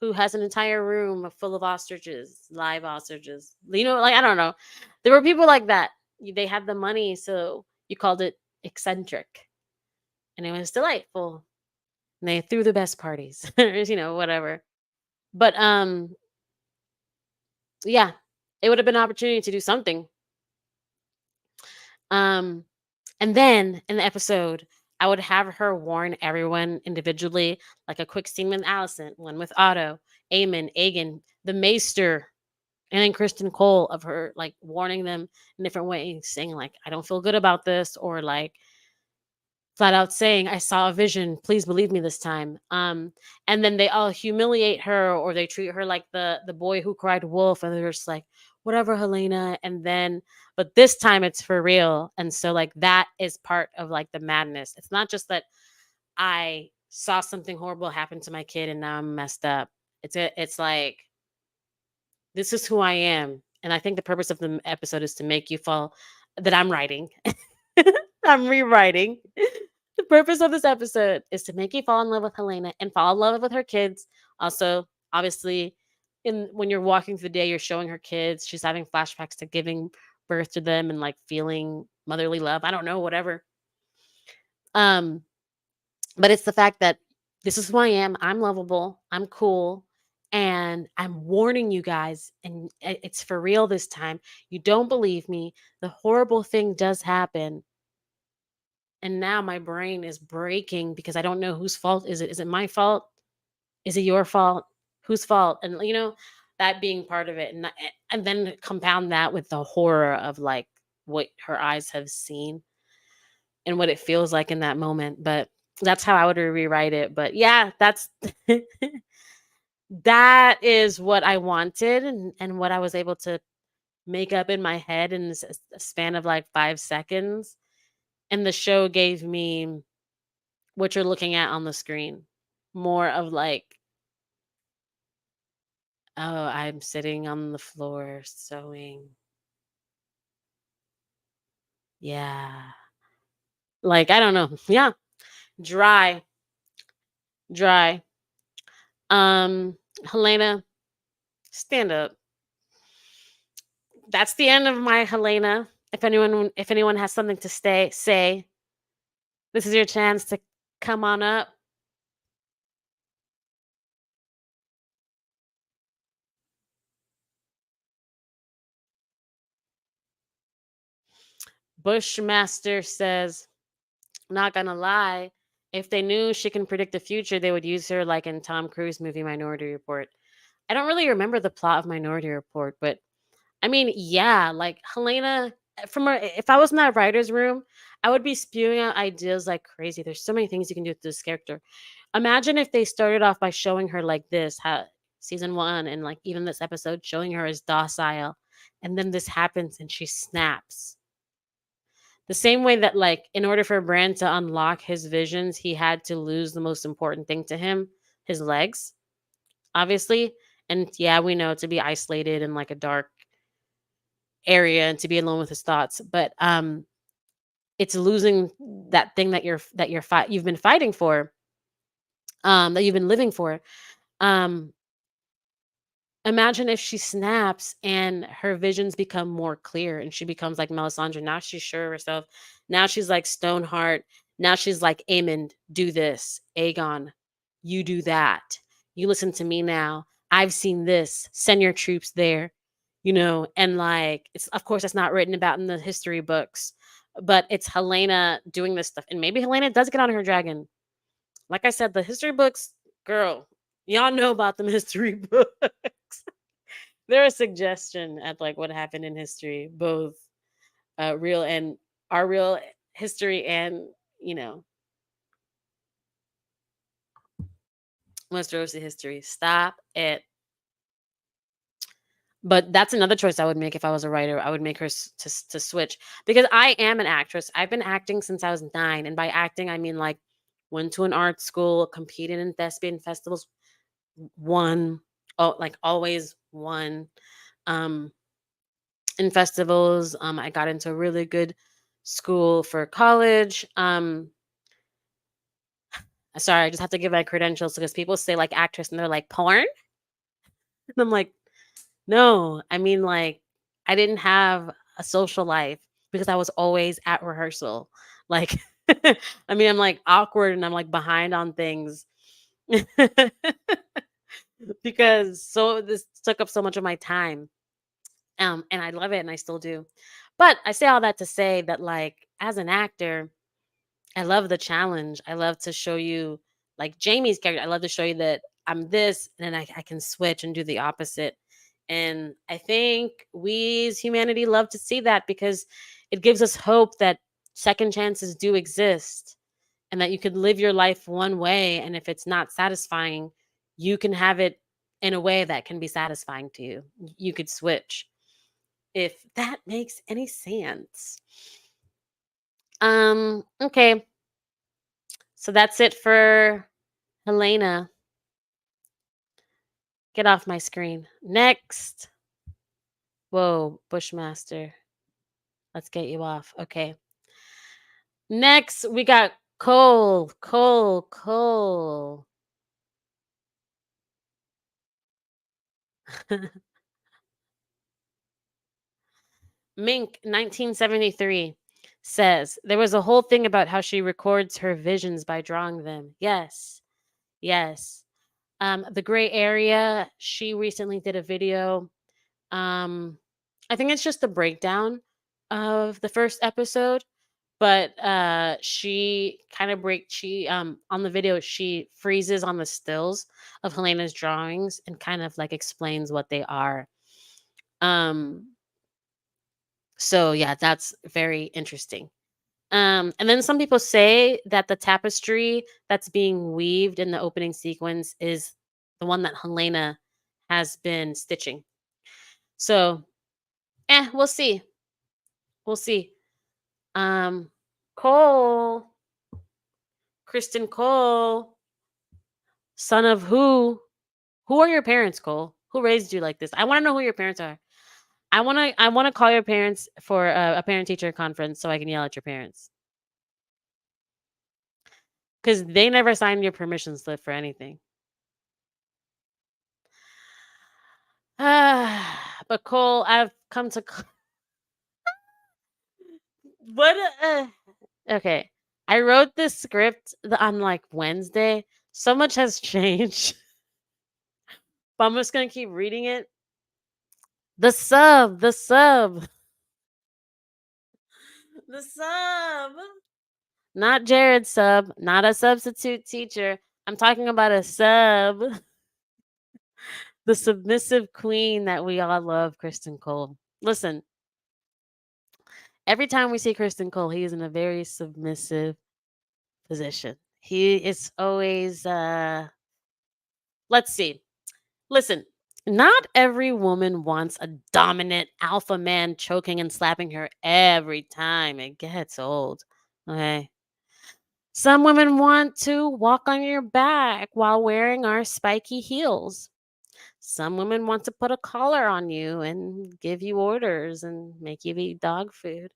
who has an entire room full of ostriches, live ostriches. Like, I don't know. There were people like that. They had the money, so you called it eccentric, and it was delightful. And they threw the best parties, whatever. But yeah, it would have been an opportunity to do something. Um, and then in the episode, I would have her warn everyone individually, like a quick scene with Alicent, one with Otto, Aemon, Aegon, the Maester, and then Kristen Cole, of her like warning them in different ways, saying like, "I don't feel good about this," or like flat out saying, "I saw a vision. Please believe me this time." And then they all humiliate her, or they treat her like the boy who cried wolf, and they're just like, "Whatever, Helena." And then, but this time it's for real, and so like that is part of like the madness. It's not just that I saw something horrible happen to my kid and now I'm messed up. It's like, this is who I am, and I think the purpose of the episode is to make you fall. That I'm writing. I'm rewriting. The purpose of this episode is to make you fall in love with Helena and fall in love with her kids. Also, obviously, in when you're walking through the day, you're showing her kids. She's having flashbacks to giving birth to them and like feeling motherly love. I don't know, whatever. Um, but it's the fact that this is who I am. I'm lovable. I'm cool. And I'm warning you guys, and it's for real this time. You don't believe me. The horrible thing does happen. And now my brain is breaking because I don't know whose fault is it. Is it my fault? Is it your fault? Whose fault? And that being part of it, and then compound that with the horror of like what her eyes have seen and what it feels like in that moment. But that's how I would rewrite it. But yeah, that's that is what I wanted, and what I was able to make up in my head in a span of like 5 seconds. And the show gave me what you're looking at on the screen, more of like, oh, I'm sitting on the floor sewing. Yeah. Like, I don't know. Yeah. Dry. Dry. Helena, stand up. That's the end of my Helena. If anyone has something to say, this is your chance to come on up. Bushmaster says, not gonna lie, if they knew she can predict the future, they would use her like in Tom Cruise movie Minority Report. I don't really remember the plot of Minority Report, but I mean, yeah, like Helena, if I was in that writer's room, I would be spewing out ideas like crazy. There's so many things you can do with this character. Imagine if they started off by showing her like this, how season one and like even this episode showing her as docile, and then this happens and she snaps. The same way that like in order for Bran to unlock his visions, he had to lose the most important thing to him, his legs, obviously. And yeah, we know to be isolated in like a dark area and to be alone with his thoughts, but it's losing that thing you've been fighting for, that you've been living for. um Imagine if she snaps and her visions become more clear and she becomes like Melisandre. Now she's sure of herself. Now she's like Stoneheart. Now she's like, Aemond, do this. Aegon, you do that. You listen to me now. I've seen this. Send your troops there. And like it's, of course, it's not written about in the history books, but it's Helena doing this stuff. And maybe Helena does get on her dragon. Like I said, the history books, girl, y'all know about them history books. They're a suggestion at like what happened in history, both real and our real history, and you know Westerosi history. Stop it. But that's another choice I would make if I was a writer. I would make her to switch, because I am an actress. I've been acting since I was 9, and by acting I mean like went to an art school, competed in thespian festivals, won, oh, like always won. Um, in festivals. I got into a really good school for college. Sorry, I just have to give my credentials because people say like actress and they're like porn. And I'm like, no, I mean like I didn't have a social life because I was always at rehearsal. Like I mean I'm like awkward and I'm like behind on things. Because so this took up so much of my time. And I love it and I still do. But I say all that to say that like as an actor, I love the challenge. I love to show you like Jamie's character. I love to show you that I'm this and then I can switch and do the opposite. And I think we as humanity love to see that because it gives us hope that second chances do exist and that you could live your life one way. And if it's not satisfying, you can have it in a way that can be satisfying to you. You could switch, if that makes any sense. Okay. So that's it for Helena. Get off my screen. Next. Whoa, Bushmaster. Let's get you off. Okay. Next, we got Cole. Cole. Cole. Mink, 1973. says there was a whole thing about how she records her visions by drawing them. Yes, yes. The gray area. She recently did a video. Um, I think it's just the breakdown of the first episode, but she kind of break she on the video she freezes on the stills of Helena's drawings and kind of like explains what they are. Um, so yeah, that's very interesting. And then some people say that the tapestry that's being weaved in the opening sequence is the one that Helena has been stitching. So, we'll see. We'll see. Um, Cole, Kristen Cole, son of who? Who are your parents, Cole? Who raised you like this? I want to know who your parents are. I want to call your parents for a parent teacher conference so I can yell at your parents because they never signed your permission slip for anything. But Cole, I've come to what? Okay, I wrote this script on like Wednesday. So much has changed, but I'm just gonna keep reading it. The sub, the sub. Not Jared's sub, not a substitute teacher. I'm talking about a sub, the submissive queen that we all love, Kristen Cole. Listen, every time we see Kristen Cole, he is in a very submissive position. He is always let's see. Listen, not every woman wants a dominant alpha man choking and slapping her every time. It gets old. Okay. Some women want to walk on your back while wearing our spiky heels. Some women want to put a collar on you and give you orders and make you eat dog food.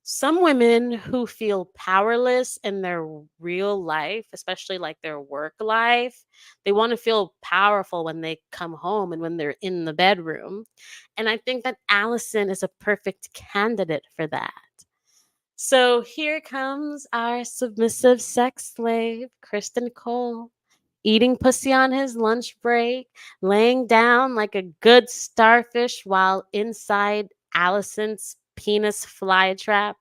Some women who feel powerless in their real life, especially like their work life, they want to feel powerful when they come home and when they're in the bedroom. And I think that Allison is a perfect candidate for that. So here comes our submissive sex slave, Kristen Cole, eating pussy on his lunch break, laying down like a good starfish while inside Allison's penis flytrap.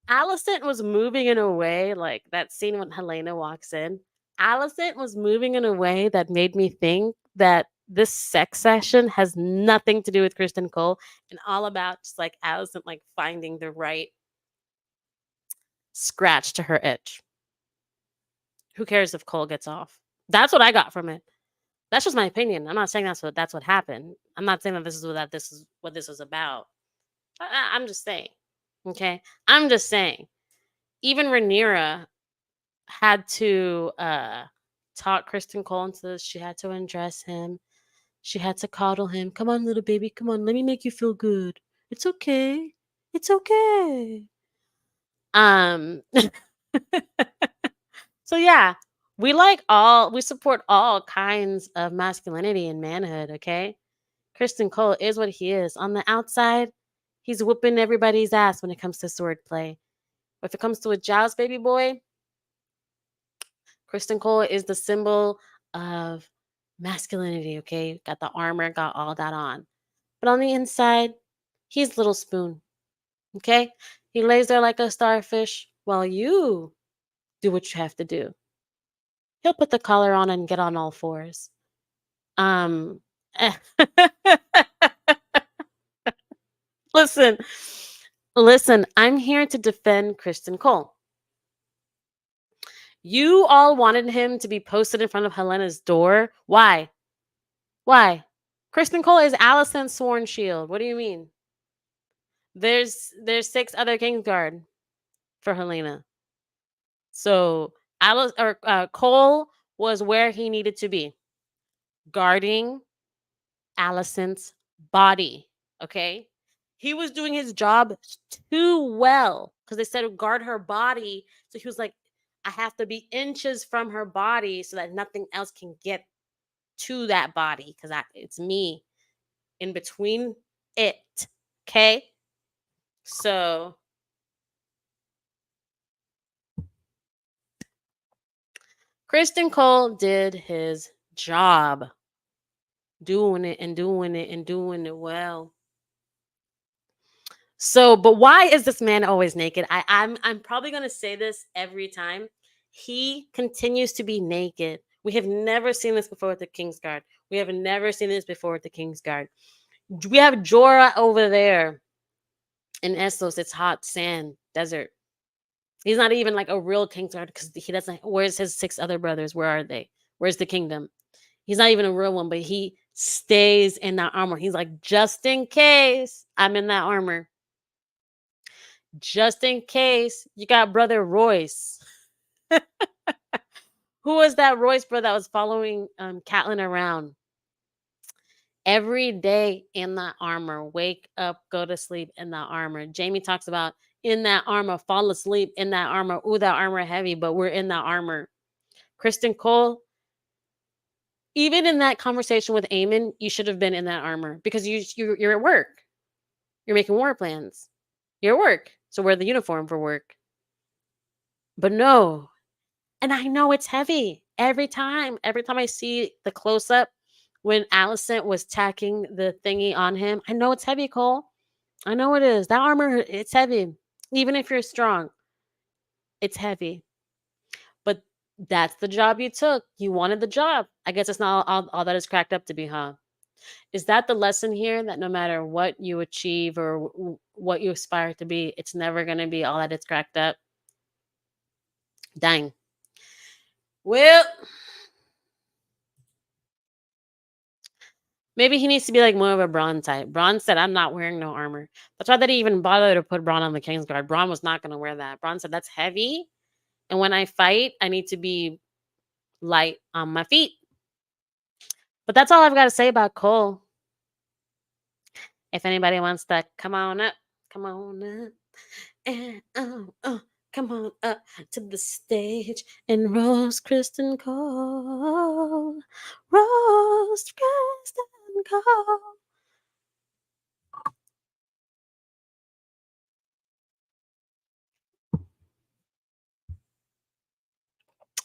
Alicent was moving in a way like that scene when Helaena walks in. Alicent was moving in a way that made me think that this sex session has nothing to do with Kristen Cole and all about just like Alicent like finding the right scratch to her itch. Who cares if Cole gets off? That's what I got from it. That's just my opinion. I'm not saying that's what happened. I'm not saying that this is what this was about. I'm just saying. Okay, I'm just saying. Even Rhaenyra had to talk Kristen Cole into this. She had to undress him. She had to coddle him. Come on, little baby. Come on. Let me make you feel good. It's okay. It's okay. Um. So yeah, we support all kinds of masculinity and manhood, okay? Kristen Cole is what he is. On the outside, he's whooping everybody's ass when it comes to swordplay. But if it comes to a joust baby boy, Kristen Cole is the symbol of masculinity, okay? Got the armor, got all that on. But on the inside, he's little spoon, okay? He lays there like a starfish while you do what you have to do. He'll put the collar on and get on all fours. Um, listen, listen, I'm here to defend Kristen Cole. You all wanted him to be posted in front of Helena's door. Why? Why? Kristen Cole is Alicent's sworn shield. What do you mean? There's 6 other Kingsguard for Helena. So Cole was where he needed to be, guarding Alicent's body. Okay, he was doing his job too well because they said guard her body. So he was like, I have to be inches from her body so that nothing else can get to that body because it's me in between it. Okay, so Criston Cole did his job, doing it and doing it and doing it well. So, but why is this man always naked? I'm probably gonna say this every time. He continues to be naked. We have never seen this before with the Kingsguard. We have never seen this before with the Kingsguard. We have Jorah over there in Essos. It's hot sand desert. He's not even like a real Kingsguard because he doesn't. Where's his six other brothers? Where are they? Where's the kingdom? He's not even a real one, but he stays in that armor. He's like, just in case I'm in that armor. Just in case you got brother Royce. Who was that Royce brother that was following Catelyn around? Every day in that armor, wake up, go to sleep in that armor. Jamie talks about in that armor, fall asleep in that armor. Ooh, that armor heavy, but we're in that armor. Criston Cole, even in that conversation with Aemond, you should have been in that armor because you're at work. You're making war plans. You're at work, so wear the uniform for work. But no, and I know it's heavy every time. Every time I see the close up when Alicent was tacking the thingy on him, I know it's heavy, Cole. I know it is. That armor, it's heavy. Even if you're strong, it's heavy. But that's the job you took. You wanted the job. I guess it's not all that is cracked up to be, huh? Is that the lesson here? That no matter what you achieve or what you aspire to be, it's never going to be all that it's cracked up? Dang. Well, maybe he needs to be like more of a Braun type. Braun said, I'm not wearing no armor. That's why they didn't even bother to put Braun on the Kingsguard. Braun was not going to wear that. Braun said, that's heavy. And when I fight, I need to be light on my feet. But that's all I've got to say about Cole. If anybody wants to come on up, come on up. And come on up to the stage and roast Criston Cole. Roast Criston Cole.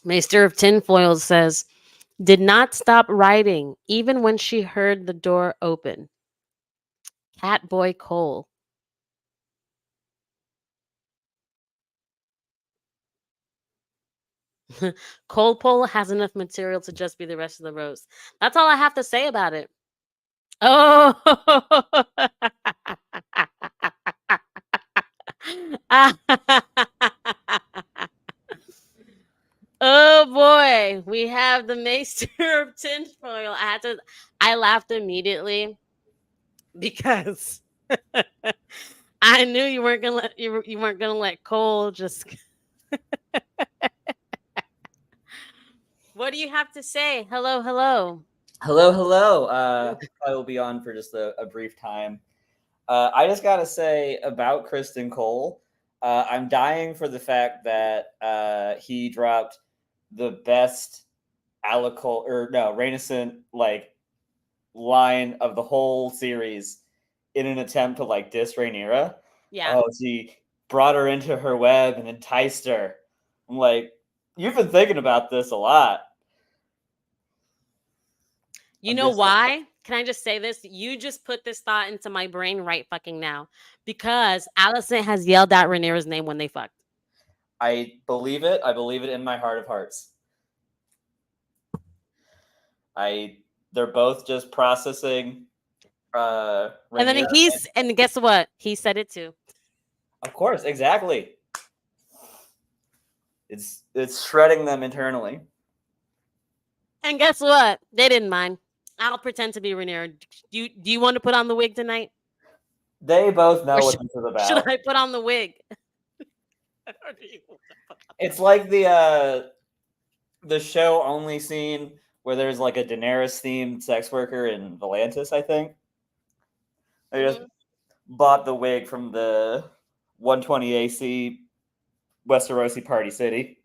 Maester of Tinfoil says, did not stop writing even when she heard the door open. Catboy Cole. Cole Pole has enough material to just be the rest of the roast. That's all I have to say about it. Oh. Oh boy, we have the Maester of Tinfoil. I laughed immediately because I knew you weren't gonna let you weren't gonna let Cole just. What do you have to say? Hello, hello. Hello, hello. I will be on for just a brief time. I just got to say about Criston Cole, I'm dying for the fact that he dropped the best Rhaenyra like line of the whole series in an attempt to like diss Rhaenyra. Yeah. Oh, she brought her into her web and enticed her. I'm like, you've been thinking about this a lot. You I'm know just why? Can I just say this? You just put this thought into my brain right fucking now. Because Alicent has yelled out Rhaenyra's name when they fucked. I believe it. I believe it in my heart of hearts. They're both just processing. And then Rhaenyra. and guess what? He said it too. Of course, exactly. It's shredding them internally. And guess what? They didn't mind. I'll pretend to be Rhaenyra. Do you want to put on the wig tonight? They both Or know what this is should about. I put on the wig? It's like the show only scene where there's like a Daenerys themed sex worker in Volantis, I think. They just bought the wig from the 120 AC Westerosi Party City.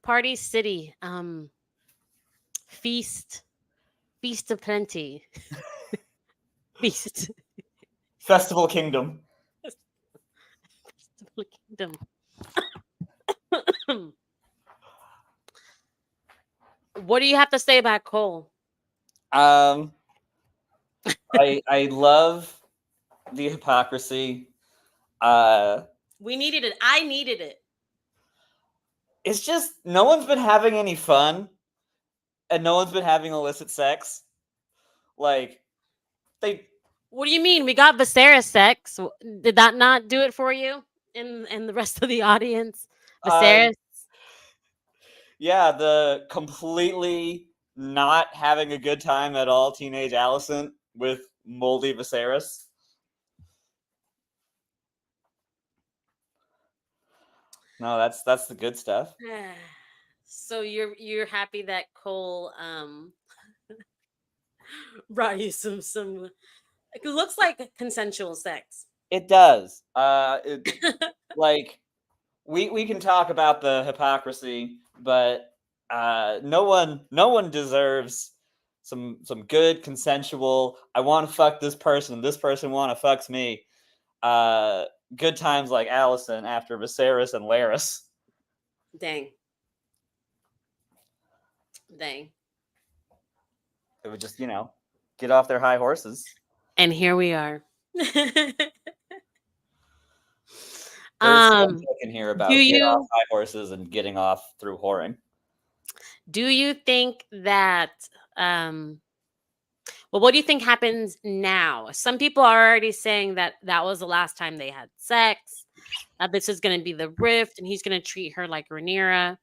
Party City. Feast of plenty. Feast. Festival Kingdom. Dum. What do you have to say about Cole? I love the hypocrisy. We needed it. I needed it. It's just no one's been having any fun, and no one's been having illicit sex. Like they. What do you mean? We got Viserys sex. Did that not do it for you? And the rest of the audience? Viserys? Yeah, the completely not having a good time at all teenage Alicent with moldy Viserys. No, that's the good stuff. So you're happy that Cole brought you some it looks like consensual sex. It does. Like we can talk about the hypocrisy, but no one deserves some good consensual. I want to fuck this person. This person want to fucks me. Good times like Alicent after Viserys and Larys. Dang. Dang. It would just get off their high horses. And here we are. There's something I can hear about do get you- off high horses and getting off through whoring. Do you think that well, what do you think happens now? Some people are already saying that that was the last time they had sex. That this is going to be the rift, and he's going to treat her like Rhaenyra.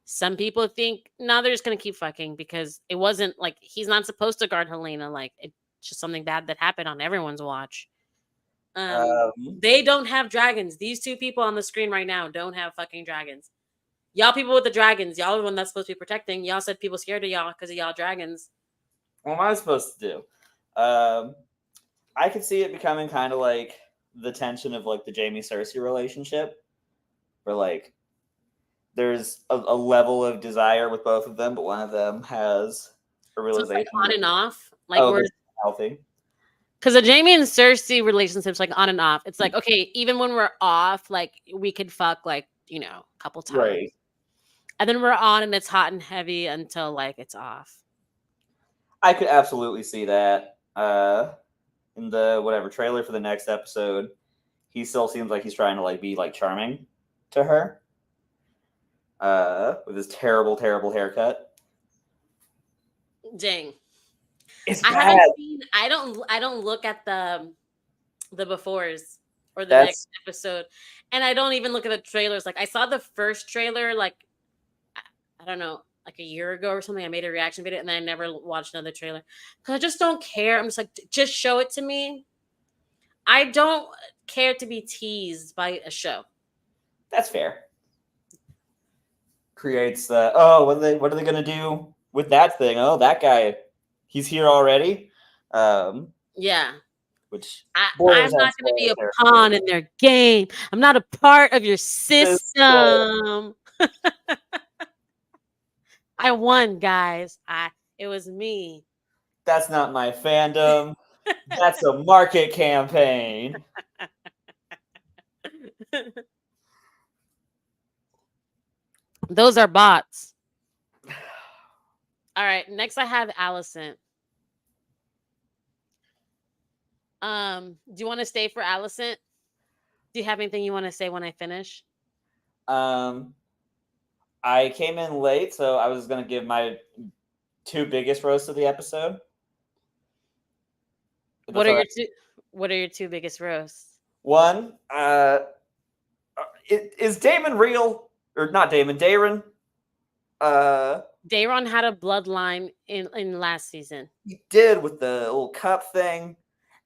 Some people think no, they're just going to keep fucking because it wasn't like he's not supposed to guard Helaena. Like it's just something bad that happened on everyone's watch. They don't have dragons. These two people on the screen right now don't have fucking dragons. Y'all people with the dragons, y'all the one that's supposed to be protecting. Y'all said people scared of y'all because of y'all dragons. What am I supposed to do? I could see it becoming kind of like the tension of like the Jaime Cersei relationship, where like there's a level of desire with both of them, but one of them has a realization. So it's like on and off, like we're healthy. Because the Jaime and Cersei relationship's like on and off. It's like okay, even when we're off, like we could fuck like a couple times, Right. And then we're on and it's hot and heavy until like it's off. I could absolutely see that. In the whatever trailer for the next episode, he still seems like he's trying to like be like charming to her. With his terrible, terrible haircut. Dang. It's I bad. haven't seen I don't look at the befores or the next episode. And I don't even look at the trailers. Like I saw the first trailer like I don't know, like a year ago or something. I made a reaction video and then I never watched another trailer. Because I just don't care. I'm just like, just show it to me. I don't care to be teased by a show. That's fair. Creates the what are they gonna do with that thing? Oh, that guy, he's here already. Yeah. Which I'm not going to be a pawn in their game. I'm not a part of your system. I won, guys. It was me. That's not my fandom. That's a market campaign. Those are bots. All right, next I have Alicent. Do you want to stay for Alicent? Do you have anything you want to say when I finish? I came in late, so I was gonna give my two biggest roasts of the episode. What are your two biggest roasts? One, is Damon real or not? Daron. Daron had a bloodline in last season. He did with the little cup thing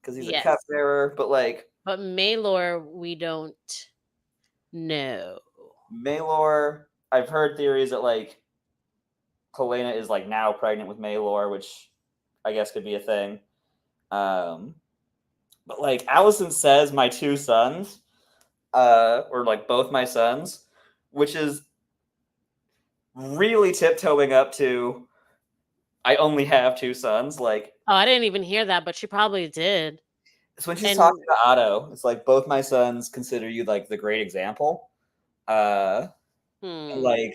because he's a cup bearer, but Maelor, we don't know. Maelor, I've heard theories that like Helaena is like now pregnant with Maelor, which I guess could be a thing. But like Alicent says, my two sons, or like both my sons, which is really tiptoeing up to I only have two sons. Like, oh, I didn't even hear that, but she probably did. So when she's And talking to Otto, it's like both my sons consider you like the great example. Like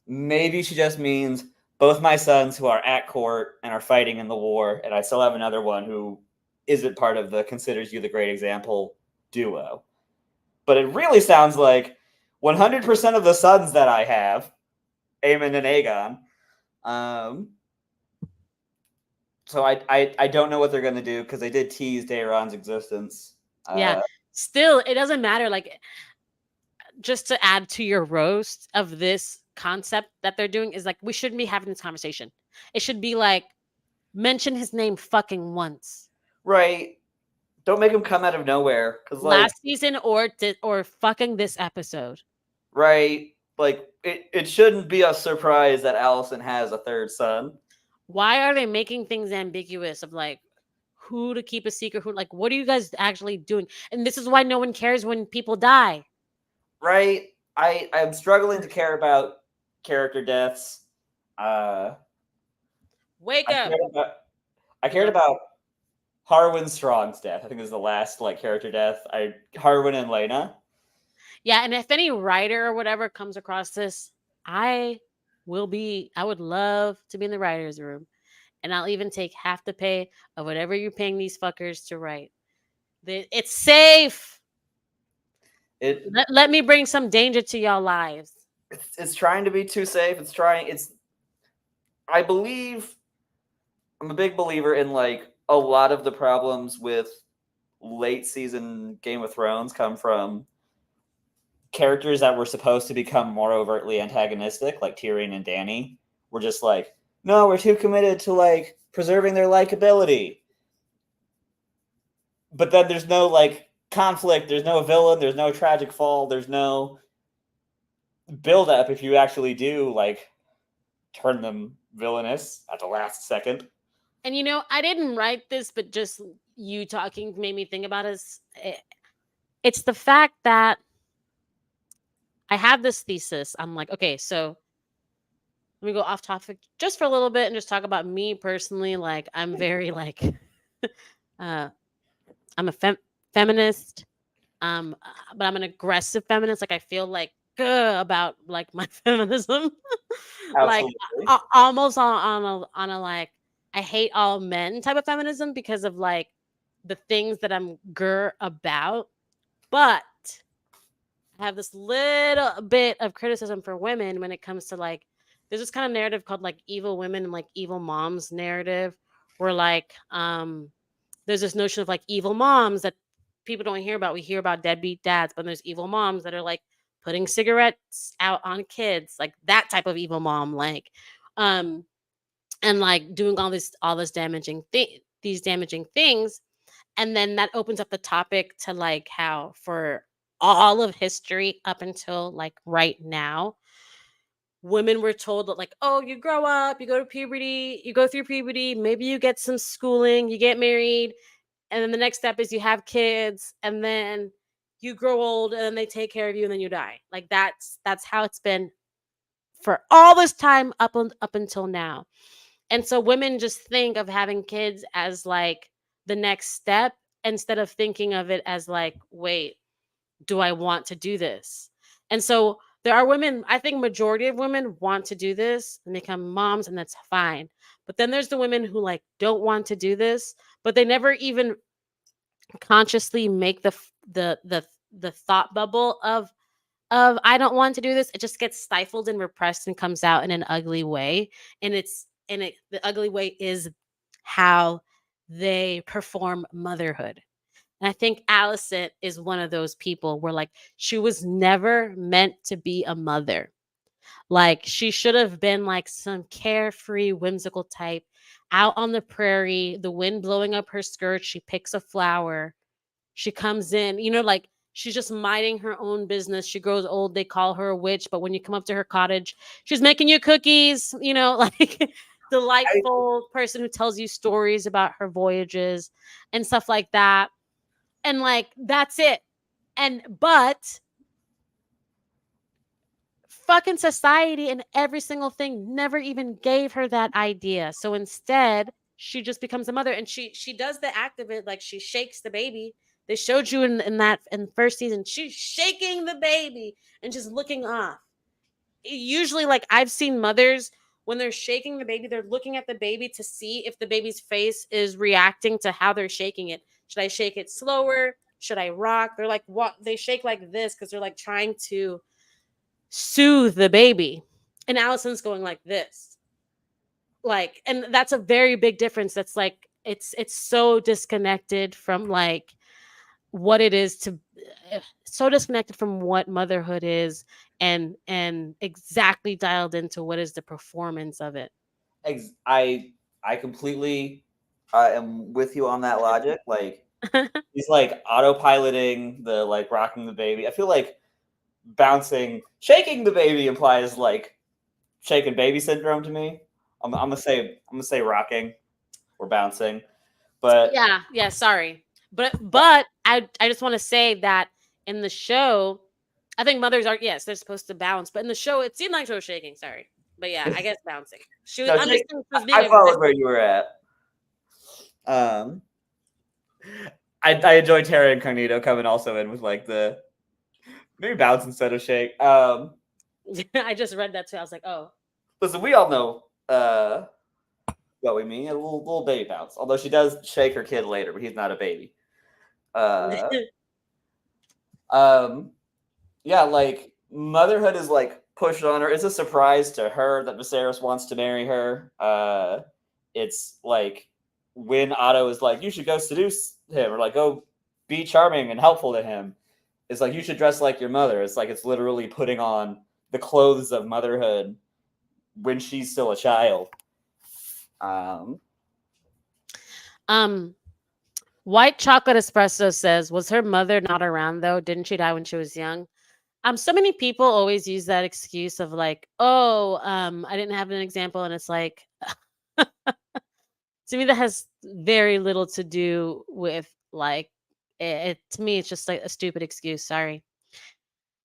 maybe she just means both my sons who are at court and are fighting in the war, and I still have another one who isn't part of the considers you the great example duo. But it really sounds like 100% of the sons that I have, Aemond and Aegon. So I don't know what they're gonna do because they did tease Daeron's existence. yeah, still, it doesn't matter. Like, just to add to your roast of this concept that they're doing is like, we shouldn't be having this conversation. It should be like, mention his name fucking once. Right. Don't make him come out of nowhere because like Last season or fucking this episode. right, like it shouldn't be a surprise that Alicent has a third son. Why are they making things ambiguous of like who to keep a secret? Who, like, what are you guys actually doing? And this is why no one cares when people die. Right. I'm struggling to care about character deaths. Wake I up. cared about Harwin Strong's death. I think it was the last like character death. Harwin and Lena. Yeah, and if any writer or whatever comes across this, I would love to be in the writer's room. And I'll even take half the pay of whatever you're paying these fuckers to write. It's safe. Let me bring some danger to y'all lives. It's trying to be too safe. I believe I'm a big believer in like a lot of the problems with late season Game of Thrones come from characters that were supposed to become more overtly antagonistic, like Tyrion and Dany, were just like, no, we're too committed to like preserving their likability. But then there's no like conflict, there's no villain, there's no tragic fall, there's no build up if you actually do like turn them villainous at the last second. And I didn't write this, but just you talking made me think about it's the fact that I have this thesis. I'm like, okay, so let me go off topic just for a little bit and just talk about me personally. Like, I'm very like, I'm a feminist, but I'm an aggressive feminist. Like, I feel like about like my feminism, like almost on a like I hate all men type of feminism because of like the things that I'm about, but I have this little bit of criticism for women when it comes to like there's this kind of narrative called like evil women and like evil moms narrative where like there's this notion of like evil moms that people don't hear about. We hear about deadbeat dads, but there's evil moms that are like putting cigarettes out on kids, like that type of evil mom, like and like doing all this these damaging things. And then that opens up the topic to like how for all of history up until like right now, women were told that like, oh, you grow up, you go through puberty, maybe you get some schooling, you get married, and then the next step is you have kids, and then you grow old, and then they take care of you, and then you die. Like that's how it's been for all this time up until now. And so women just think of having kids as like the next step instead of thinking of it as like, wait, do I want to do this? And so there are women, I think majority of women want to do this and become moms, and that's fine. But then there's the women who like don't want to do this, but they never even consciously make the thought bubble of I don't want to do this. It just gets stifled and repressed and comes out in an ugly way. And the ugly way is how they perform motherhood. And I think Alicent is one of those people where like she was never meant to be a mother. Like she should have been like some carefree, whimsical type out on the prairie, the wind blowing up her skirt. She picks a flower. She comes in, like she's just minding her own business. She grows old. They call her a witch. But when you come up to her cottage, she's making you cookies, like delightful person who tells you stories about her voyages and stuff like that. And like, that's it. But fucking society and every single thing never even gave her that idea. So instead, she just becomes a mother, and she does the act of it, like she shakes the baby. They showed you in the first season, she's shaking the baby and just looking off. Usually, like, I've seen mothers, when they're shaking the baby, they're looking at the baby to see if the baby's face is reacting to how they're shaking it. Should I shake it slower? Should I rock? They're like, what? They shake like this because they're like trying to soothe the baby. And Allison's going like this. Like, and that's a very big difference. That's like, it's so disconnected from like what it is to so disconnected from what motherhood is, and exactly dialed into what is the performance of it. I completely am with you on that logic. Like, he's like autopiloting the like rocking the baby. I feel like shaking the baby implies like shaking baby syndrome to me. I'm gonna say rocking or bouncing, but Yeah, sorry. But I just want to say that in the show, I think mothers are, yes, they're supposed to bounce, but in the show it seemed like she was shaking, sorry. But yeah, I guess bouncing. She was no, I'm just saying she was being I followed aggressive. where you were at. I enjoy Terra Incognito coming also in with like the maybe bounce instead of shake. I just read that too. I was like, oh. Listen, we all know what we mean. A little baby bounce. Although she does shake her kid later, but he's not a baby. Yeah, like motherhood is like pushed on her. It's a surprise to her that Viserys wants to marry her. It's like when Otto is like, you should go seduce him, or like go be charming and helpful to him. It's like, you should dress like your mother. It's like it's literally putting on the clothes of motherhood when she's still a child. White Chocolate Espresso says, was her mother not around though? Didn't she die when she was young? So many people always use that excuse of like, oh, I didn't have an example, and it's like, to me that has very little to do with like it. To me, it's just like a stupid excuse. Sorry,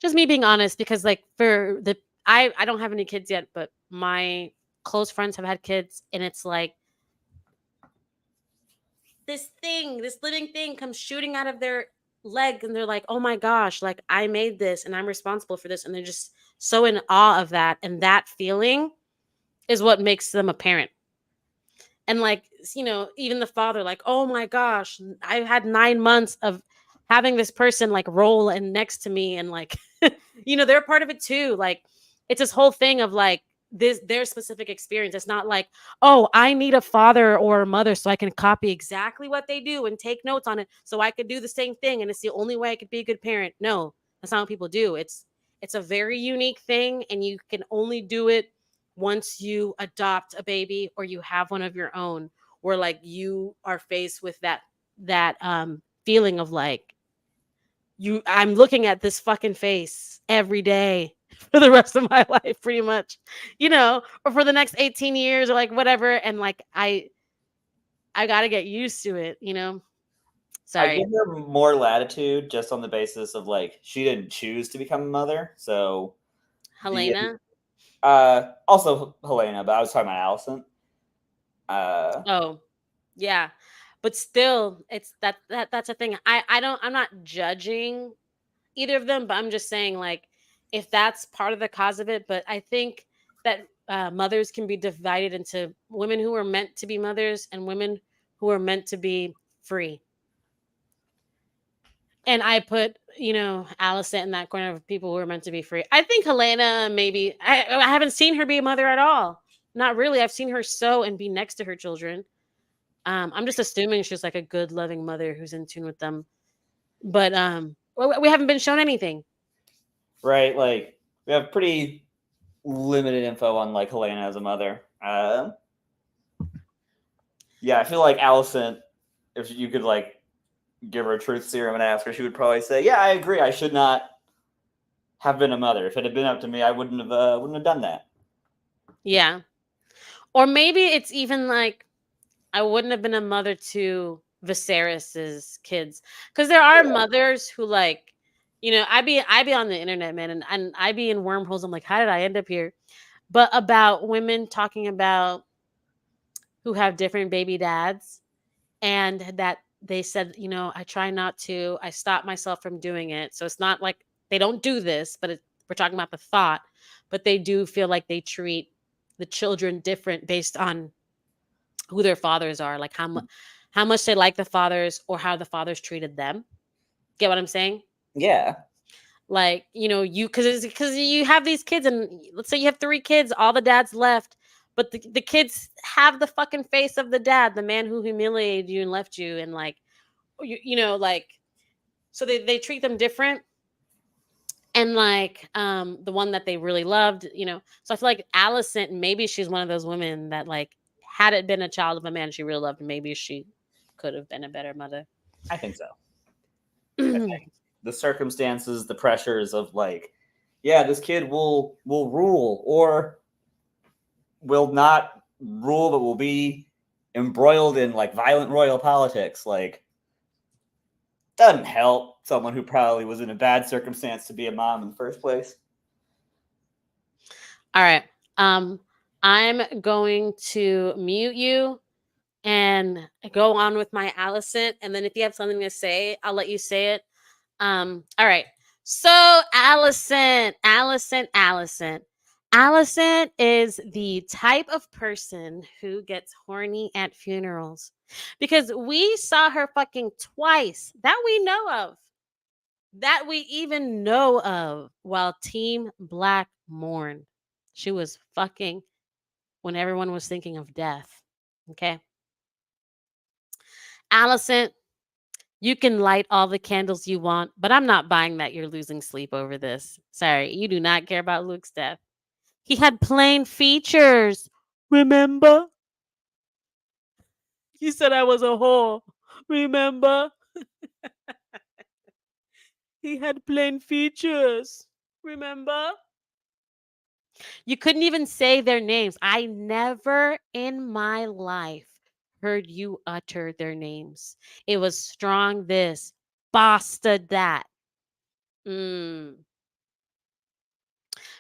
just me being honest, because like for the I don't have any kids yet, but my close friends have had kids, and it's like this living thing comes shooting out of their leg, and they're like, oh my gosh, like I made this and I'm responsible for this, and they're just so in awe of that, and that feeling is what makes them a parent. And like, even the father, like, oh my gosh, I've had 9 months of having this person like roll in next to me, and like they're part of it too. Like, it's this whole thing of like their specific experience. It's not like, oh, I need a father or a mother so I can copy exactly what they do and take notes on it so I could do the same thing, and it's the only way I could be a good parent. No, that's not what people do. It's a very unique thing, and you can only do it once you adopt a baby or you have one of your own, where like you are faced with that feeling of like, I'm looking at this fucking face every day for the rest of my life, pretty much, or for the next 18 years or like whatever. And like, I got to get used to it, I Sorry. give her more latitude just on the basis of like she didn't choose to become a mother. So Helaena. Also Helaena, but I was talking about Alicent. Oh, yeah. But still, it's that's a thing. I'm not judging either of them, but I'm just saying, like, if that's part of the cause of it. But I think that mothers can be divided into women who are meant to be mothers and women who are meant to be free. And I put, Alicent in that corner of people who are meant to be free. I think Helena, maybe, I haven't seen her be a mother at all. Not really. I've seen her sew and be next to her children. I'm just assuming she's like a good, loving mother who's in tune with them. But we haven't been shown anything. Right, like we have pretty limited info on like Helaena as a mother. Yeah, I feel like Alicent, if you could like give her a truth serum and ask her, she would probably say, "Yeah, I agree. I should not have been a mother. If it had been up to me, I wouldn't have done that." Yeah. Or maybe it's even like, I wouldn't have been a mother to Viserys's kids, because there are mothers who like, I be on the internet, man, and I be in wormholes. I'm like, how did I end up here? But about women talking about who have different baby dads, and that they said, I try not to. I stop myself from doing it. So it's not like they don't do this, but we're talking about the thought. But they do feel like they treat the children different based on who their fathers are, like how much they like the fathers or how the fathers treated them. Get what I'm saying? Yeah. Like, you because you have these kids, and let's say you have 3 kids, all the dads left, but the kids have the fucking face of the dad, the man who humiliated you and left you, and like like, so they treat them different. And like the one that they really loved, so I feel like Alicent, maybe she's one of those women that, like, had it been a child of a man she really loved, maybe she could have been a better mother. I think so. I think the circumstances, the pressures of like, yeah, this kid will rule or will not rule, but will be embroiled in like violent royal politics. Like, doesn't help someone who probably was in a bad circumstance to be a mom in the first place. All right. I'm going to mute you and go on with my Alicent, and then if you have something to say, I'll let you say it. All right. So Alicent is the type of person who gets horny at funerals, because we saw her fucking twice that we know of, that we even know of, while Team Black mourned. She was fucking when everyone was thinking of death. Okay. Alicent, you can light all the candles you want, but I'm not buying that you're losing sleep over this. Sorry, you do not care about Luke's death. He had plain features. Remember? You said I was a whore. Remember? He had plain features. Remember? You couldn't even say their names. I never in my life heard you utter their names. It was strong this, bastard that.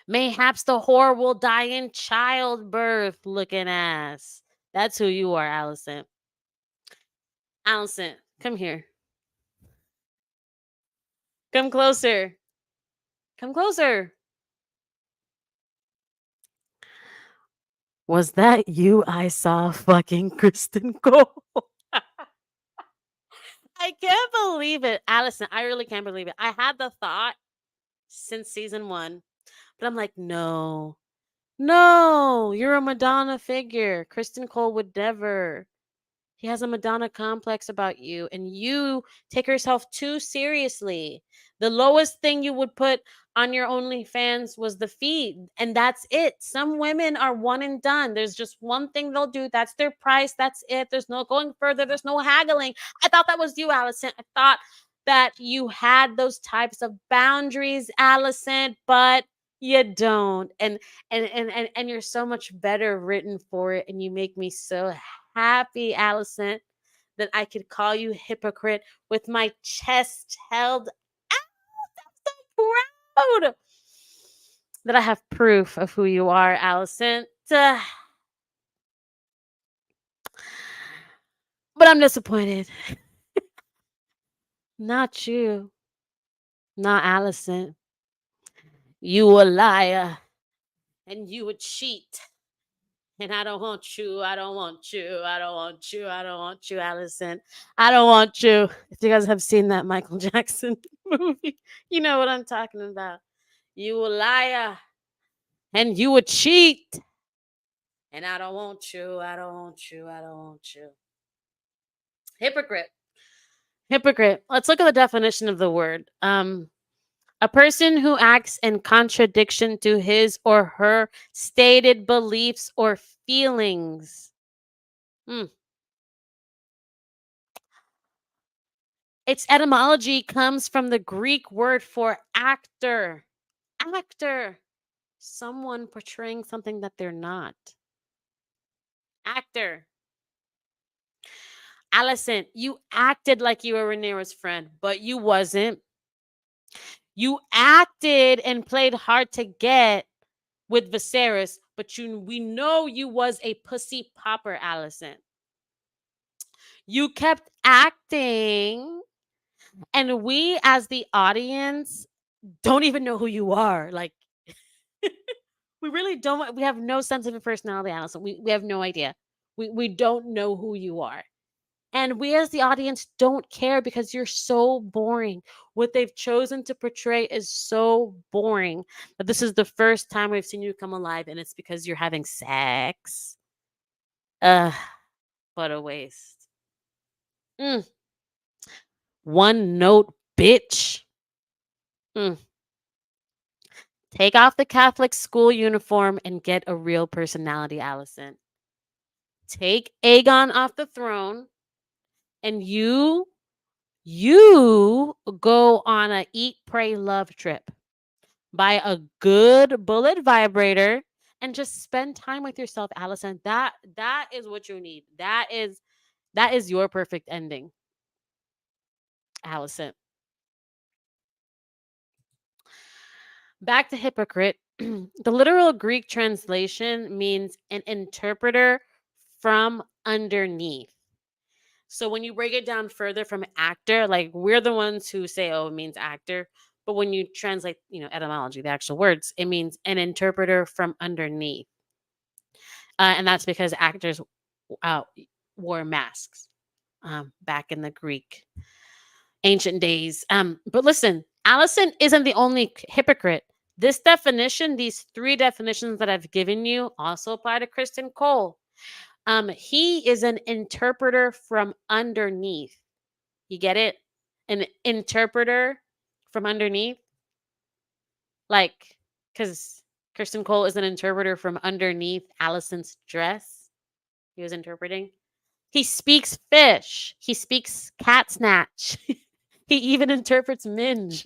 Mayhaps the whore will die in childbirth, looking ass. That's who you are, Alicent. Alicent, come here. Come closer. Come closer. Was that you I saw fucking Criston go? I can't believe it. Alicent, I really can't believe it. I had the thought since season 1, but I'm like, no. No, you're a Madonna figure. Criston Cole would never. He has a Madonna complex about you, and you take yourself too seriously. The lowest thing you would put on your OnlyFans was the feed, and that's it. Some women are one and done. There's just one thing they'll do. That's their price. That's it. There's no going further. There's no haggling. I thought that was you, Alicent. I thought that you had those types of boundaries, Alicent, but you don't. And you're so much better written for it, and you make me so happy, Alicent, that I could call you hypocrite with my chest held out. I'm so proud that I have proof of who you are, Alicent. But I'm disappointed. Not you. Not Alicent. You a liar. And you a cheat. And I don't want you. I don't want you. I don't want you. I don't want you, Alicent. I don't want you. If you guys have seen that Michael Jackson movie, you know what I'm talking about. You a liar. And you a cheat. And I don't want you. I don't want you. I don't want you. Hypocrite. Hypocrite. Let's look at the definition of the word. A person who acts in contradiction to his or her stated beliefs or feelings. Its etymology comes from the Greek word for actor. Actor. Someone portraying something that they're not. Actor. Alicent, you acted like you were Rhaenyra's friend, but you wasn't. You acted and played hard to get, with Viserys, but we know you was a pussy popper, Alicent. You kept acting, and we as the audience don't even know who you are. Like, we really don't. We have no sense of your personality, Alicent. We have no idea. We don't know who you are. And we as the audience don't care because you're so boring. What they've chosen to portray is so boring that this is the first time we've seen you come alive, and it's because you're having sex. Ugh, what a waste. Mm. One note, bitch. Mm. Take off the Catholic school uniform and get a real personality, Alicent. Take Aegon off the throne, and you go on a eat, pray, love trip. Buy a good bullet vibrator and just spend time with yourself, Alicent. That is what you need. That is your perfect ending, Alicent. Back to hypocrite. The literal Greek translation means an interpreter from underneath. So when you break it down further from actor, like we're the ones who say, oh, it means actor. But when you translate, etymology, the actual words, it means an interpreter from underneath. And that's because actors uh, wore masks back in the Greek ancient days. But listen, Alicent isn't the only hypocrite. This definition, these three definitions that I've given you, also apply to Criston Cole. He is an interpreter from underneath. You get it? An interpreter from underneath. Like, because Criston Cole is an interpreter from underneath Alicent's dress. He was interpreting. He speaks fish. He speaks cat snatch. He even interprets minge.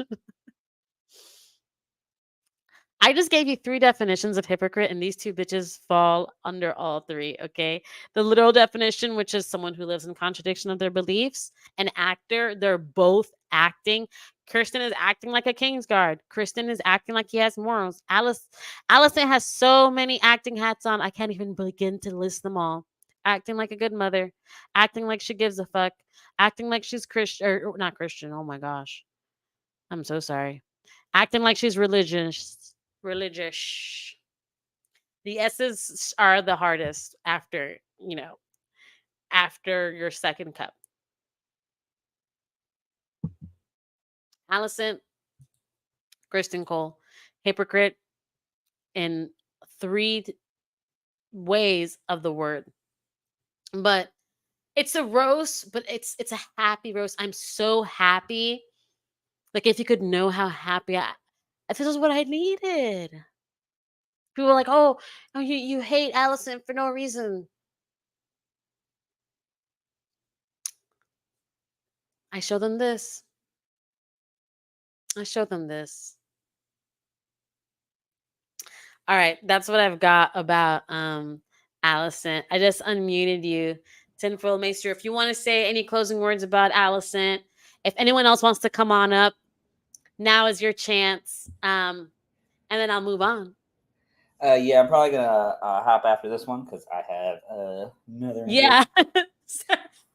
I just gave you three definitions of hypocrite, and these two bitches fall under all three, okay? The literal definition, which is someone who lives in contradiction of their beliefs. An actor, they're both acting. Criston is acting like a Kingsguard. Criston is acting like he has morals. Alicent has so many acting hats on, I can't even begin to list them all. Acting like a good mother. Acting like she gives a fuck. Acting like she's Christian, or not Christian, oh my gosh. I'm so sorry. Acting like she's religious. The S's are the hardest after your second cup. Alicent, Criston Cole, hypocrite in three ways of the word. But it's a roast, but it's a happy roast. I'm so happy. Like, if you could know how happy this is what I needed. People were like, oh, you hate Alicent for no reason. I show them this. I show them this. All right, that's what I've got about Alicent. I just unmuted you. Tinfoil Maester, if you want to say any closing words about Alicent, if anyone else wants to come on up, now is your chance. And then I'll move on. Yeah, I'm probably gonna hop after this one because I have another. Yeah.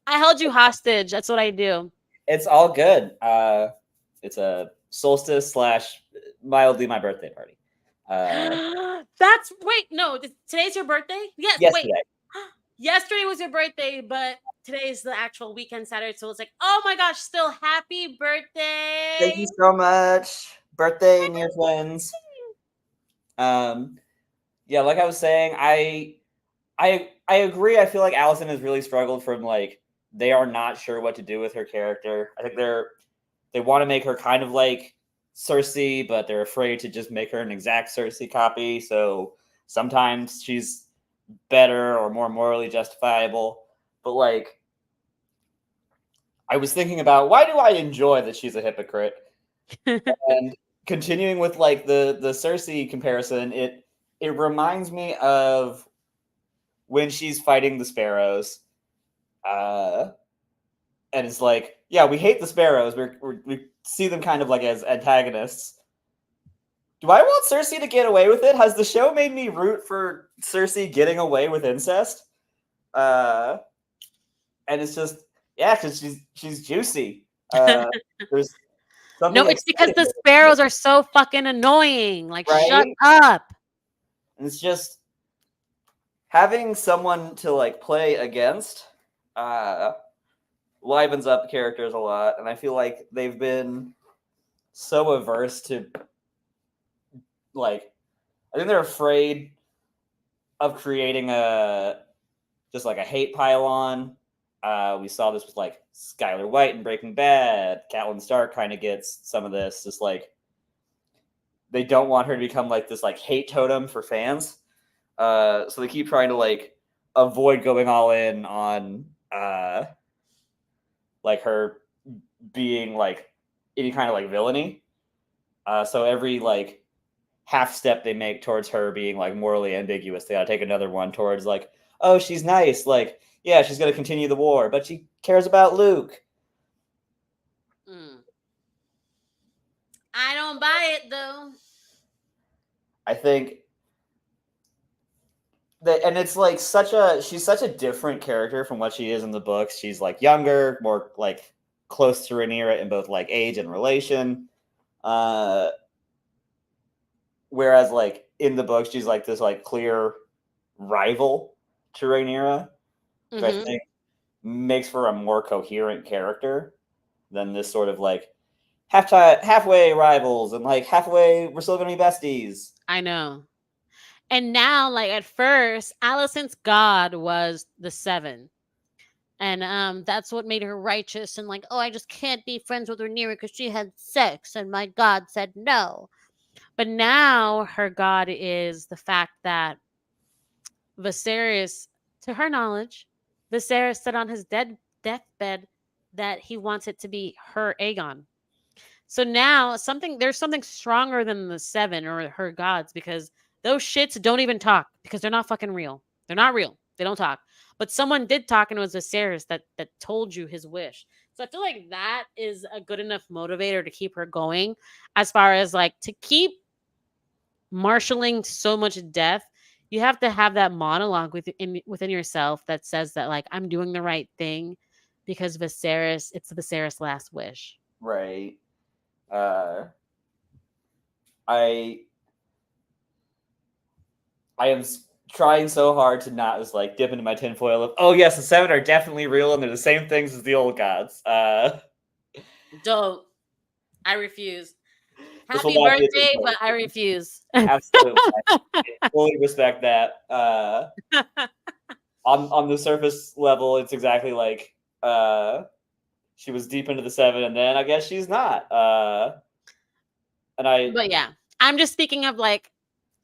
I held you hostage. That's what I do. It's all good. It's a solstice / mildly my birthday party. Today's your birthday? Yes. Yesterday. Wait. Yesterday was your birthday, but today is the actual weekend, Saturday. So it's like, oh my gosh, still happy birthday. Thank you so much. Birthday near twins. Yeah, like I was saying, I agree. I feel like Alicent has really struggled from like they are not sure what to do with her character. I think they want to make her kind of like Cersei, but they're afraid to just make her an exact Cersei copy. So sometimes she's better or more morally justifiable. But like, I was thinking about why do I enjoy that she's a hypocrite? And continuing with like the Cersei comparison, it reminds me of when she's fighting the sparrows. And it's like, yeah, we hate the sparrows. We see them kind of like as antagonists. Do I want Cersei to get away with it? Has the show made me root for Cersei getting away with incest? And it's just, yeah, because she's juicy. There's something No, it's because exciting the sparrows are so fucking annoying. Like, shut right? up. And it's just having someone to like play against livens up characters a lot, and I feel like they've been so averse to like. I think they're afraid of creating just like a hate pylon. We saw this with like Skylar White in Breaking Bad. Catelyn Stark kind of gets some of this. Just like they don't want her to become like this like hate totem for fans. So they keep trying to like avoid going all in on like her being like any kind of like villainy. So every like half step they make towards her being like morally ambiguous, they gotta take another one towards like, oh, she's nice. Like, yeah, she's gonna continue the war, but she cares about Luke. I don't buy it though. I think that, and it's like she's such a different character from what she is in the books. She's like younger, more like close to Rhaenyra in both like age and relation. Whereas like in the books, she's like this like clear rival to Rhaenyra, which I think makes for a more coherent character than this sort of like halfway rivals and like halfway we're still gonna be besties. I know. And now, like at first, Alicent's god was the 7. And that's what made her righteous and like, oh, I just can't be friends with Rhaenyra because she had sex and my god said no. But now her god is the fact that Viserys, to her knowledge, Viserys said on his deathbed that he wants it to be her Aegon. So now there's something stronger than the 7 or her gods, because those shits don't even talk because they're not fucking real. They're not real. They don't talk. But someone did talk, and it was Viserys that told you his wish. So I feel like that is a good enough motivator to keep her going, as far as like to keep marshaling so much death. You have to have that monologue within yourself that says that like I'm doing the right thing because it's Viserys' last wish. Right. I am trying so hard to not just like dip into my tinfoil of, oh yes, the 7 are definitely real and they're the same things as the old gods. Don't. I refuse. This will Happy not be a birthday, tinfoil. but I refuse. Absolutely, I fully respect that. On the surface level, it's exactly like she was deep into the 7, and then I guess she's not. But yeah, I'm just speaking of like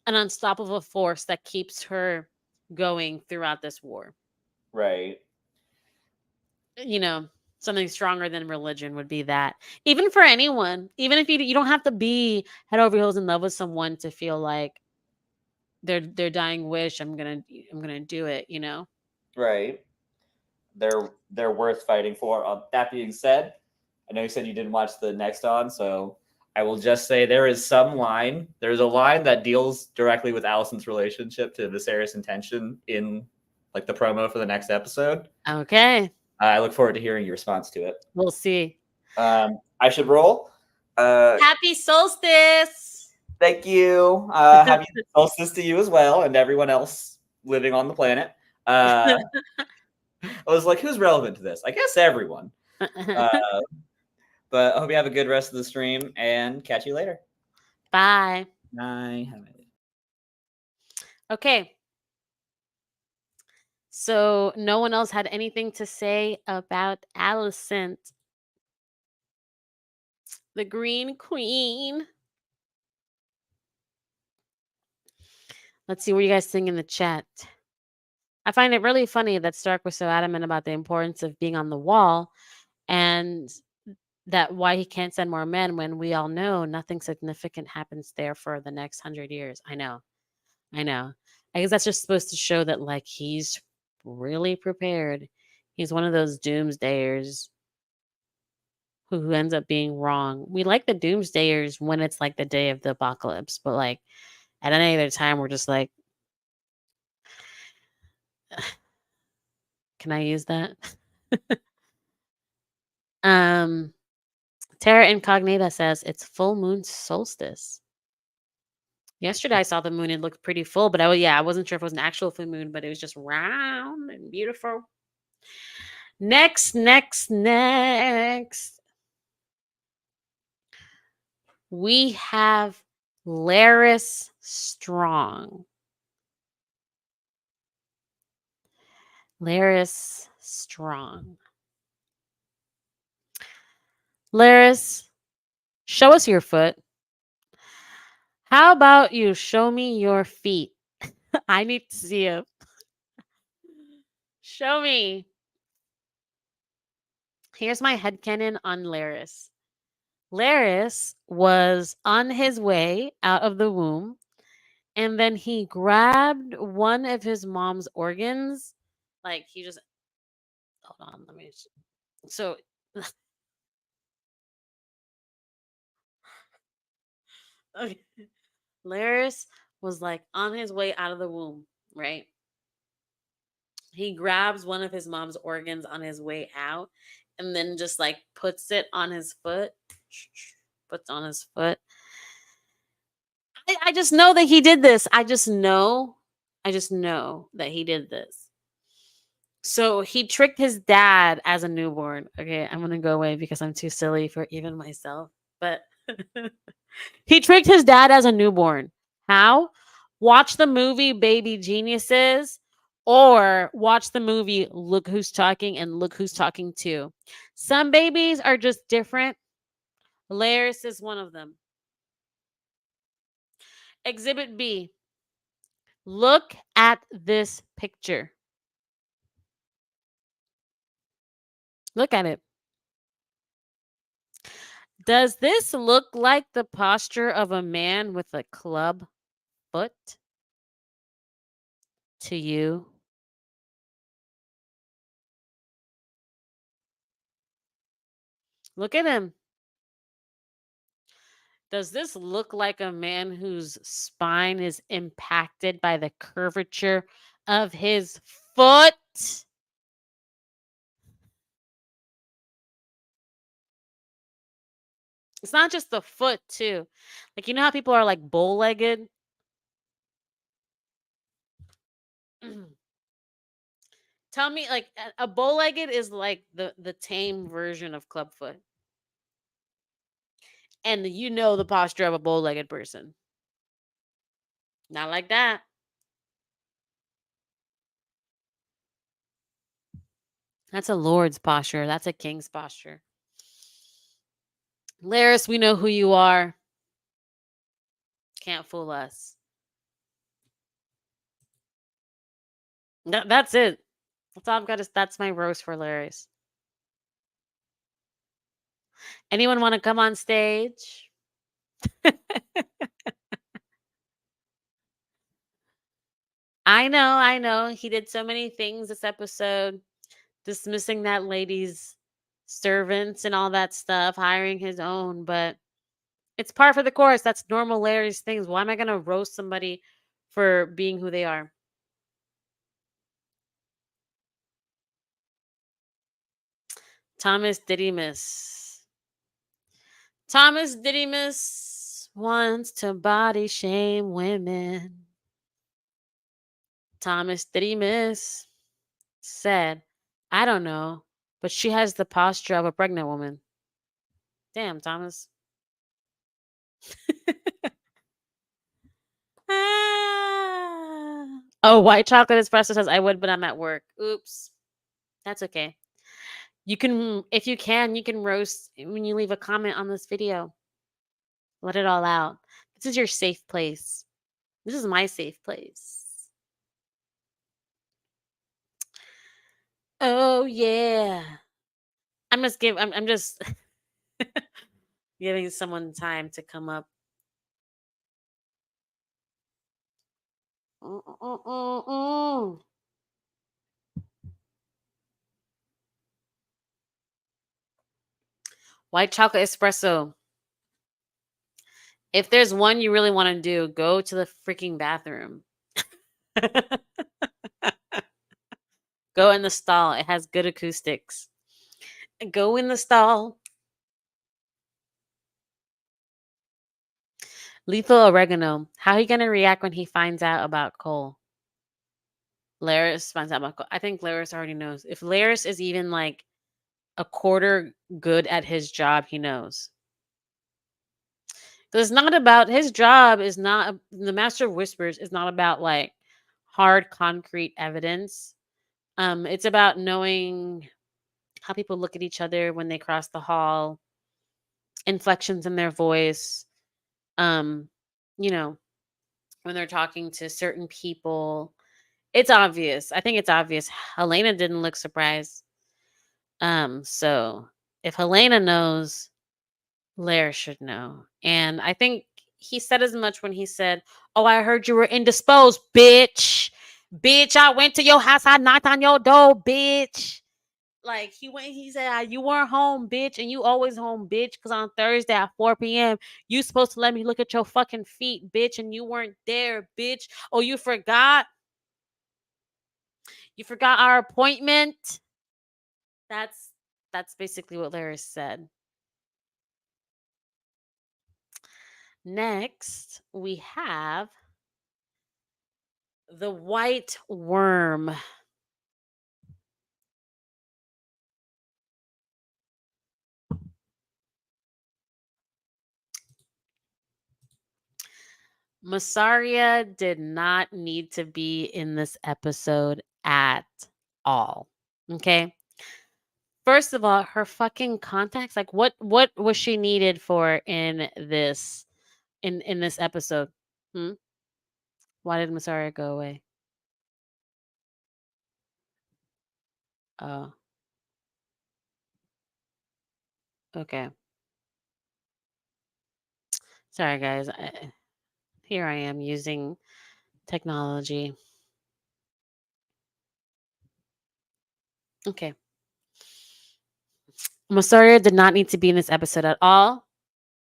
an unstoppable force that keeps her going throughout this war. Right. You know, something stronger than religion would be that. Even for anyone, even if you don't have to be head over heels in love with someone to feel like their dying wish, I'm gonna do it. You know. Right. They're worth fighting for. That being said, I know you said you didn't watch the next on, so I will just say there's a line that deals directly with Alicent's relationship to Viserys' intention in like the promo for the next episode. Okay. I look forward to hearing your response to it. We'll see. I should roll. Happy solstice. Thank you. Happy solstice to you as well, and everyone else living on the planet. I was like, who's relevant to this? I guess everyone. But I hope you have a good rest of the stream and catch you later. Bye. Bye. Okay. So no one else had anything to say about Alicent, the Green Queen. Let's see what you guys think in the chat. I find it really funny that Stark was so adamant about the importance of being on the wall, and that why he can't send more men when we all know nothing significant happens there for the next 100 years. I know. I guess that's just supposed to show that like he's really prepared. He's one of those doomsdayers who ends up being wrong. We like the doomsdayers when it's like the day of the apocalypse, but like at any other time, we're just like, can I use that? um, Terra Incognita says it's full moon solstice. Yesterday I saw the moon. It looked pretty full, but I wasn't sure if it was an actual full moon, but it was just round and beautiful. Next. We have Larys Strong. Larys Strong. Larys, show us your foot. How about you show me your feet? I need to see it. Show me. Here's my headcanon on Larys. Larys was on his way out of the womb, and then he grabbed one of his mom's organs. Like he just hold on, let me. So okay. Larys was like on his way out of the womb, right? He grabs one of his mom's organs on his way out and then just like puts it on his foot. Puts on his foot. I just know that he did this. I just know that he did this. So he tricked his dad as a newborn. Okay, I'm gonna go away because I'm too silly for even myself. But he tricked his dad as a newborn. How? Watch the movie Baby Geniuses or watch the movie Look Who's Talking and Look Who's Talking Too. Some babies are just different. Larys is one of them. Exhibit B. Look at this picture. Look at it. Does this look like the posture of a man with a club foot to you? Look at him. Does this look like a man whose spine is impacted by the curvature of his foot? It's not just the foot, too. Like, you know how people are like bow legged? Tell me, like, a bow legged is like the tame version of clubfoot. And you know the posture of a bow legged person. Not like that. That's a lord's posture. That's a king's posture. Larys, we know who you are. Can't fool us. That's it. That's all I've got. That's my roast for Larys. Anyone want to come on stage? I know. He did so many things this episode, dismissing that lady's servants and all that stuff, hiring his own, but it's par for the course. That's normal Larry's things. Why am I going to roast somebody for being who they are? Thomas Didymus. Thomas Didymus wants to body shame women. Thomas Didymus said, I don't know, but she has the posture of a pregnant woman. Damn, Thomas. Oh, white chocolate espresso says I would, but I'm at work. Oops. That's okay. You can, if you can, you can roast when you leave a comment on this video. Let it all out. This is your safe place. This is my safe place. Oh yeah. I'm just giving someone time to come up. White chocolate espresso. If there's one you really want to do, go to the freaking bathroom. Go in the stall. It has good acoustics. Go in the stall. Lethal oregano. How are you gonna react when he finds out about Cole? Larys finds out about Cole. I think Larys already knows. If Larys is even like a quarter good at his job, he knows. Because it's not about his job. Is not the Master of Whispers. Is not about like hard concrete evidence. It's about knowing how people look at each other when they cross the hall, inflections in their voice. Um, you know, when they're talking to certain people. It's obvious. I think it's obvious. Helaena didn't look surprised. So if Helaena knows, Lair should know. And I think he said as much when he said, "Oh, I heard you were indisposed, bitch. Bitch, I went to your house, I knocked on your door, bitch." Like he said, "You weren't home, bitch, and you always home, bitch, because on Thursday at 4 p.m. you supposed to let me look at your fucking feet, bitch, and you weren't there, bitch. Oh, you forgot? You forgot our appointment?" That's that's basically what Larry said. Next, we have the white worm. Mysaria did not need to be in this episode at all. Okay. First of all, her fucking contacts, like what was she needed for in this episode? Hmm? Why did Mysaria go away? Oh, okay. Sorry guys. Here I am using technology. Okay. Mysaria did not need to be in this episode at all.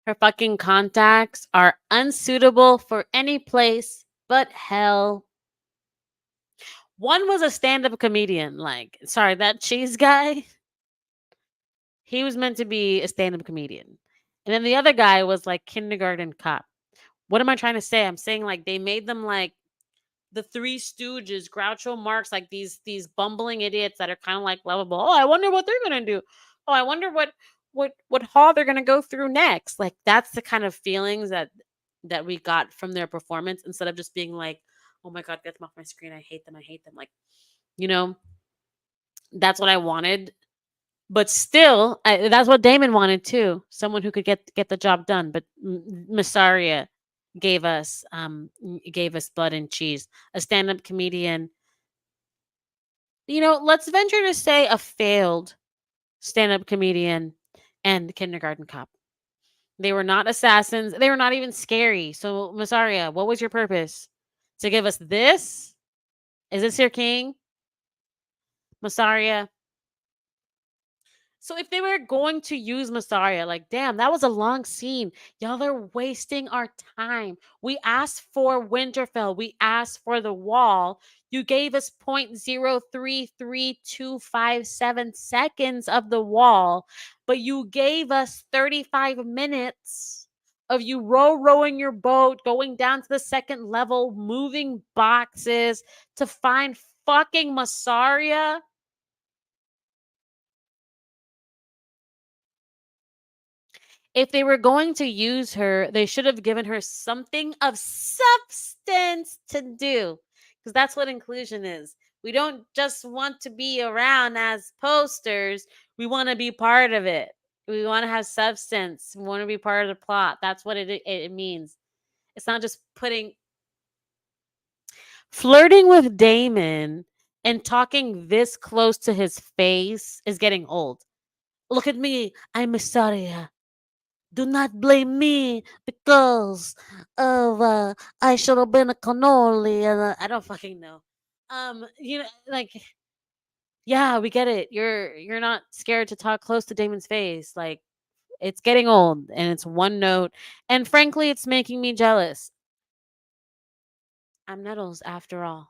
Her fucking contacts are unsuitable for any place but hell. One was a stand-up comedian. Like, sorry, that cheese guy, he was meant to be a stand-up comedian. And then the other guy was like kindergarten cop. What am I trying to say? I'm saying like they made them like the Three Stooges, Groucho Marx, like these bumbling idiots that are kind of like lovable. Oh, I wonder what they're gonna do. Oh, I wonder what hall they're gonna go through next. Like that's the kind of feelings that we got from their performance instead of just being like, oh my god, get them off my screen. I hate them. I hate them. Like, you know, that's what I wanted. But still, that's what Damon wanted too. Someone who could get the job done. But Mysaria gave us blood and cheese. A stand-up comedian. You know, let's venture to say a failed stand-up comedian and kindergarten cop. They were not assassins. They were not even scary. So, Mysaria, what was your purpose? To give us this? Is this your king? Mysaria? So if they were going to use Mysaria, like, damn, that was a long scene. Y'all are wasting our time. We asked for Winterfell. We asked for the wall. You gave us 0.033257 seconds of the wall, but you gave us 35 minutes of you rowing your boat, going down to the second level, moving boxes to find fucking Mysaria. If they were going to use her, they should have given her something of substance to do. Because that's what inclusion is. We don't just want to be around as posters, we want to be part of it. We want to have substance. We want to be part of the plot. That's what it means. It's not just putting flirting with Damon and talking this close to his face is getting old. Look at me. I'm Mysaria. Do not blame me because of I should have been a cannoli and I don't fucking know. You know, like yeah, we get it. You're not scared to talk close to Damon's face. Like It's getting old and it's one note. And frankly, it's making me jealous. I'm Nettles after all.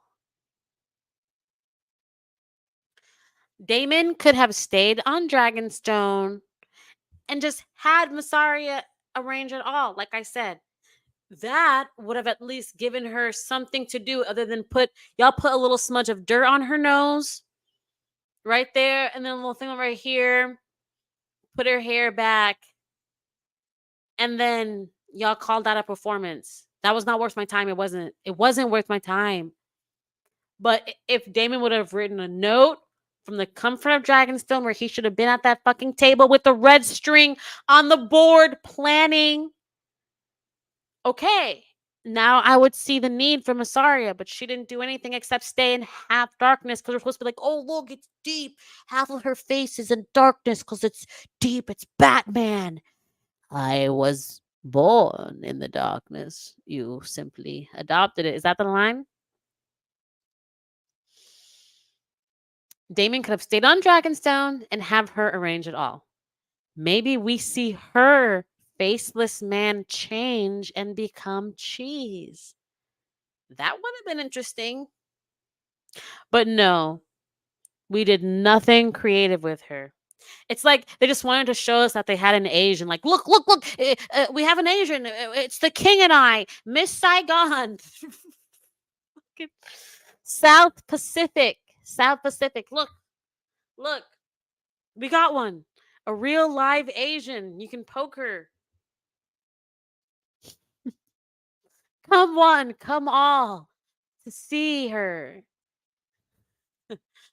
Damon could have stayed on Dragonstone and just had Mysaria arrange it all. Like I said, that would have at least given her something to do other than y'all put a little smudge of dirt on her nose right there, and then a little thing right here, put her hair back, and then y'all called that a performance. That was not worth my time. It wasn't worth my time. But if Damon would have written a note from the comfort of Dragonstone where he should have been at that fucking table with the red string on the board planning, okay, now I would see the need for Mysaria, but she didn't do anything except stay in half darkness because we're supposed to be like, oh, look, it's deep. Half of her face is in darkness because it's deep. It's Batman. I was born in the darkness. You simply adopted it. Is that the line? Damon could have stayed on Dragonstone and have her arrange it all. Maybe we see her faceless man change and become cheese. That would have been interesting. But no, we did nothing creative with her. It's like they just wanted to show us that they had an Asian. Like, look, look, look, we have an Asian. It's the king and I, Miss Saigon. South Pacific. South Pacific. Look, look, we got one. A real live Asian. You can poke her. Come one, come all to see her.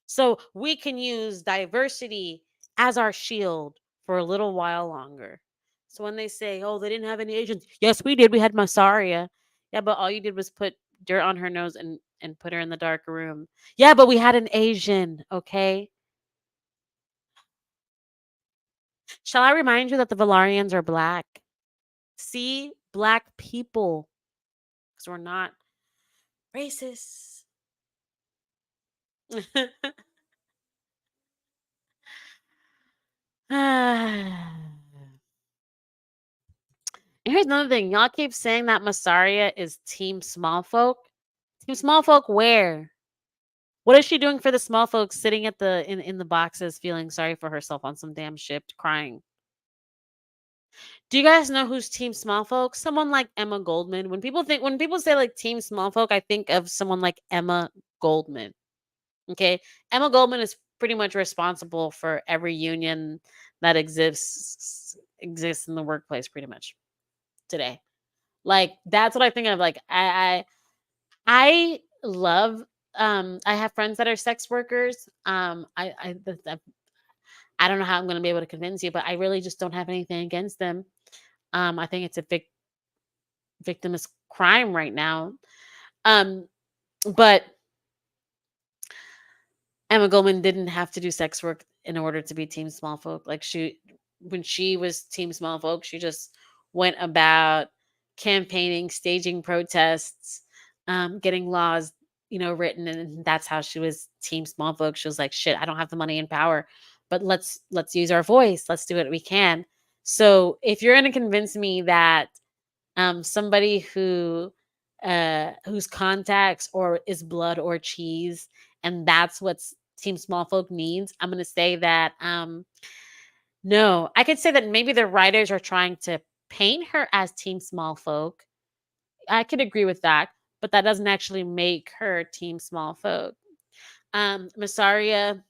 So we can use diversity as our shield for a little while longer. So when they say, oh, they didn't have any Asians, yes, we did. We had Mysaria. Yeah, but all you did was put dirt on her nose and put her in the dark room. Yeah, but we had an Asian, okay? Shall I remind you that the Valarians are black? See, black people, because we're not racist. Here's another thing. Y'all keep saying that Mysaria is Team Small Folk. Team Small Folk where? What is she doing for the small folks sitting at in the boxes feeling sorry for herself on some damn ship crying? Do you guys know who's Team Small Folk? Someone like Emma Goldman. When people say like Team Small Folk, I think of someone like Emma Goldman. Okay? Emma Goldman is pretty much responsible for every union that exists in the workplace pretty much today. Like that's what I think of. Like I love I have friends that are sex workers. I don't know how I'm going to be able to convince you, but I really just don't have anything against them. I think it's a victimless crime right now. But Emma Goldman didn't have to do sex work in order to be Team Small Folk. Like when she was Team Small Folk, she just went about campaigning, staging protests, getting laws, written, and that's how she was Team Small Folk. She was like, "Shit, I don't have the money and power, but let's use our voice. Let's do what we can." So if you're going to convince me that somebody whose contacts or is blood or cheese, and that's what Team Small Folk needs, I'm going to say that no. I could say that maybe the writers are trying to paint her as Team Small Folk. I could agree with that, but that doesn't actually make her Team Small Folk. Mysaria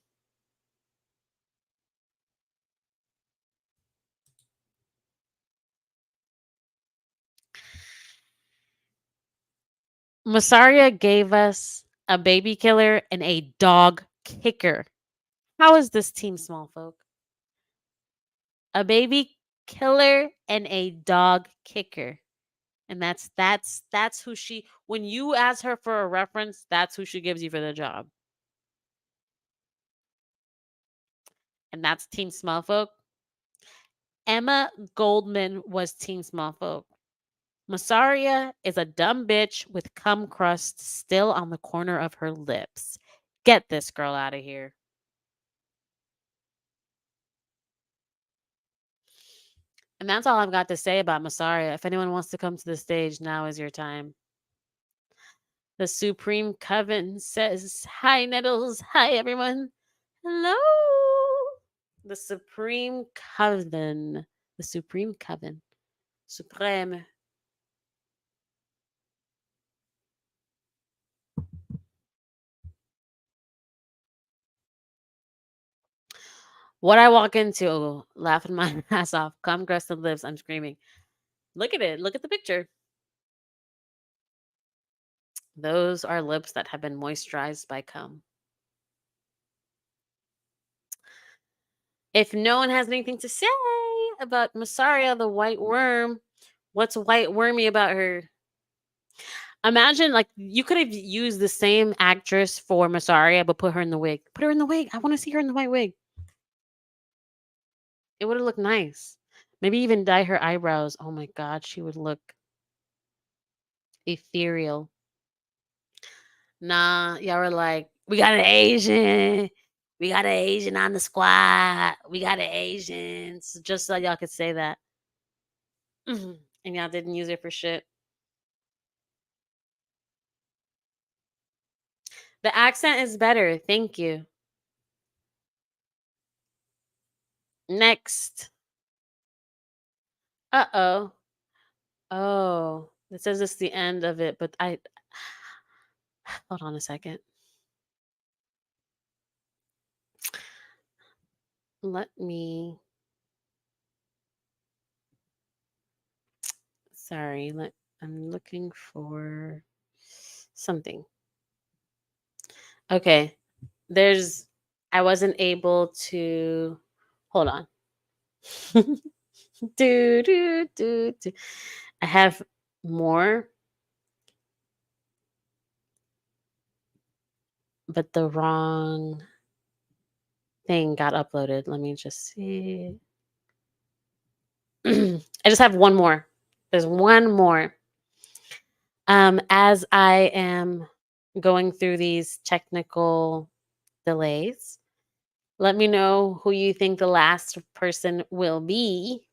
Mysaria gave us a baby killer and a dog kicker. How is this Team Small Folk? A baby killer and a dog kicker. And that's who she when you ask her for a reference, that's who she gives you for the job. And that's Team Small Folk. Emma Goldman was Team Small Folk. Mysaria is a dumb bitch with cum crust still on the corner of her lips. Get this girl out of here. And that's all I've got to say about Mysaria. If anyone wants to come to the stage, now is your time. The Supreme Coven says, "Hi, Nettles. Hi, everyone. Hello." The Supreme Coven. The Supreme Coven. Supreme. What I walk into, laughing my ass off. Come, Creston lives. I'm screaming. Look at it. Look at the picture. Those are lips that have been moisturized by cum. If no one has anything to say about Mysaria, the white worm, what's white wormy about her? Imagine, like, you could have used the same actress for Mysaria, but put her in the wig. Put her in the wig. I want to see her in the white wig. It would have looked nice. Maybe even dye her eyebrows. Oh my god, she would look ethereal. Nah, y'all were like, we got an Asian. We got an Asian on the squad. We got an Asian. So just so y'all could say that. And y'all didn't use it for shit. The accent is better. Thank you. Next. Uh-oh. Oh. It says it's the end of it, but I hold on a second. Let me sorry, I'm looking for something. Okay. I wasn't able to hold on. do, do, do, do. I have more, but the wrong thing got uploaded. Let me just see. I just have one more. There's one more. As I am going through these technical delays, let me know who you think the last person will be.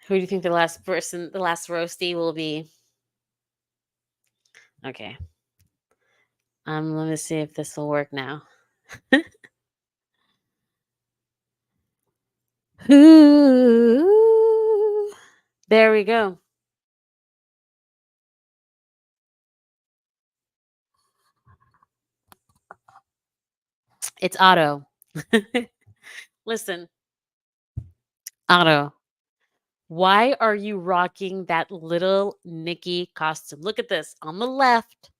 Who do you think the last person, the last roasty will be? Okay. Let me see if this will work now. Ooh, there we go. It's Otto. Listen, Otto, why are you rocking that little Nikki costume? Look at this on the left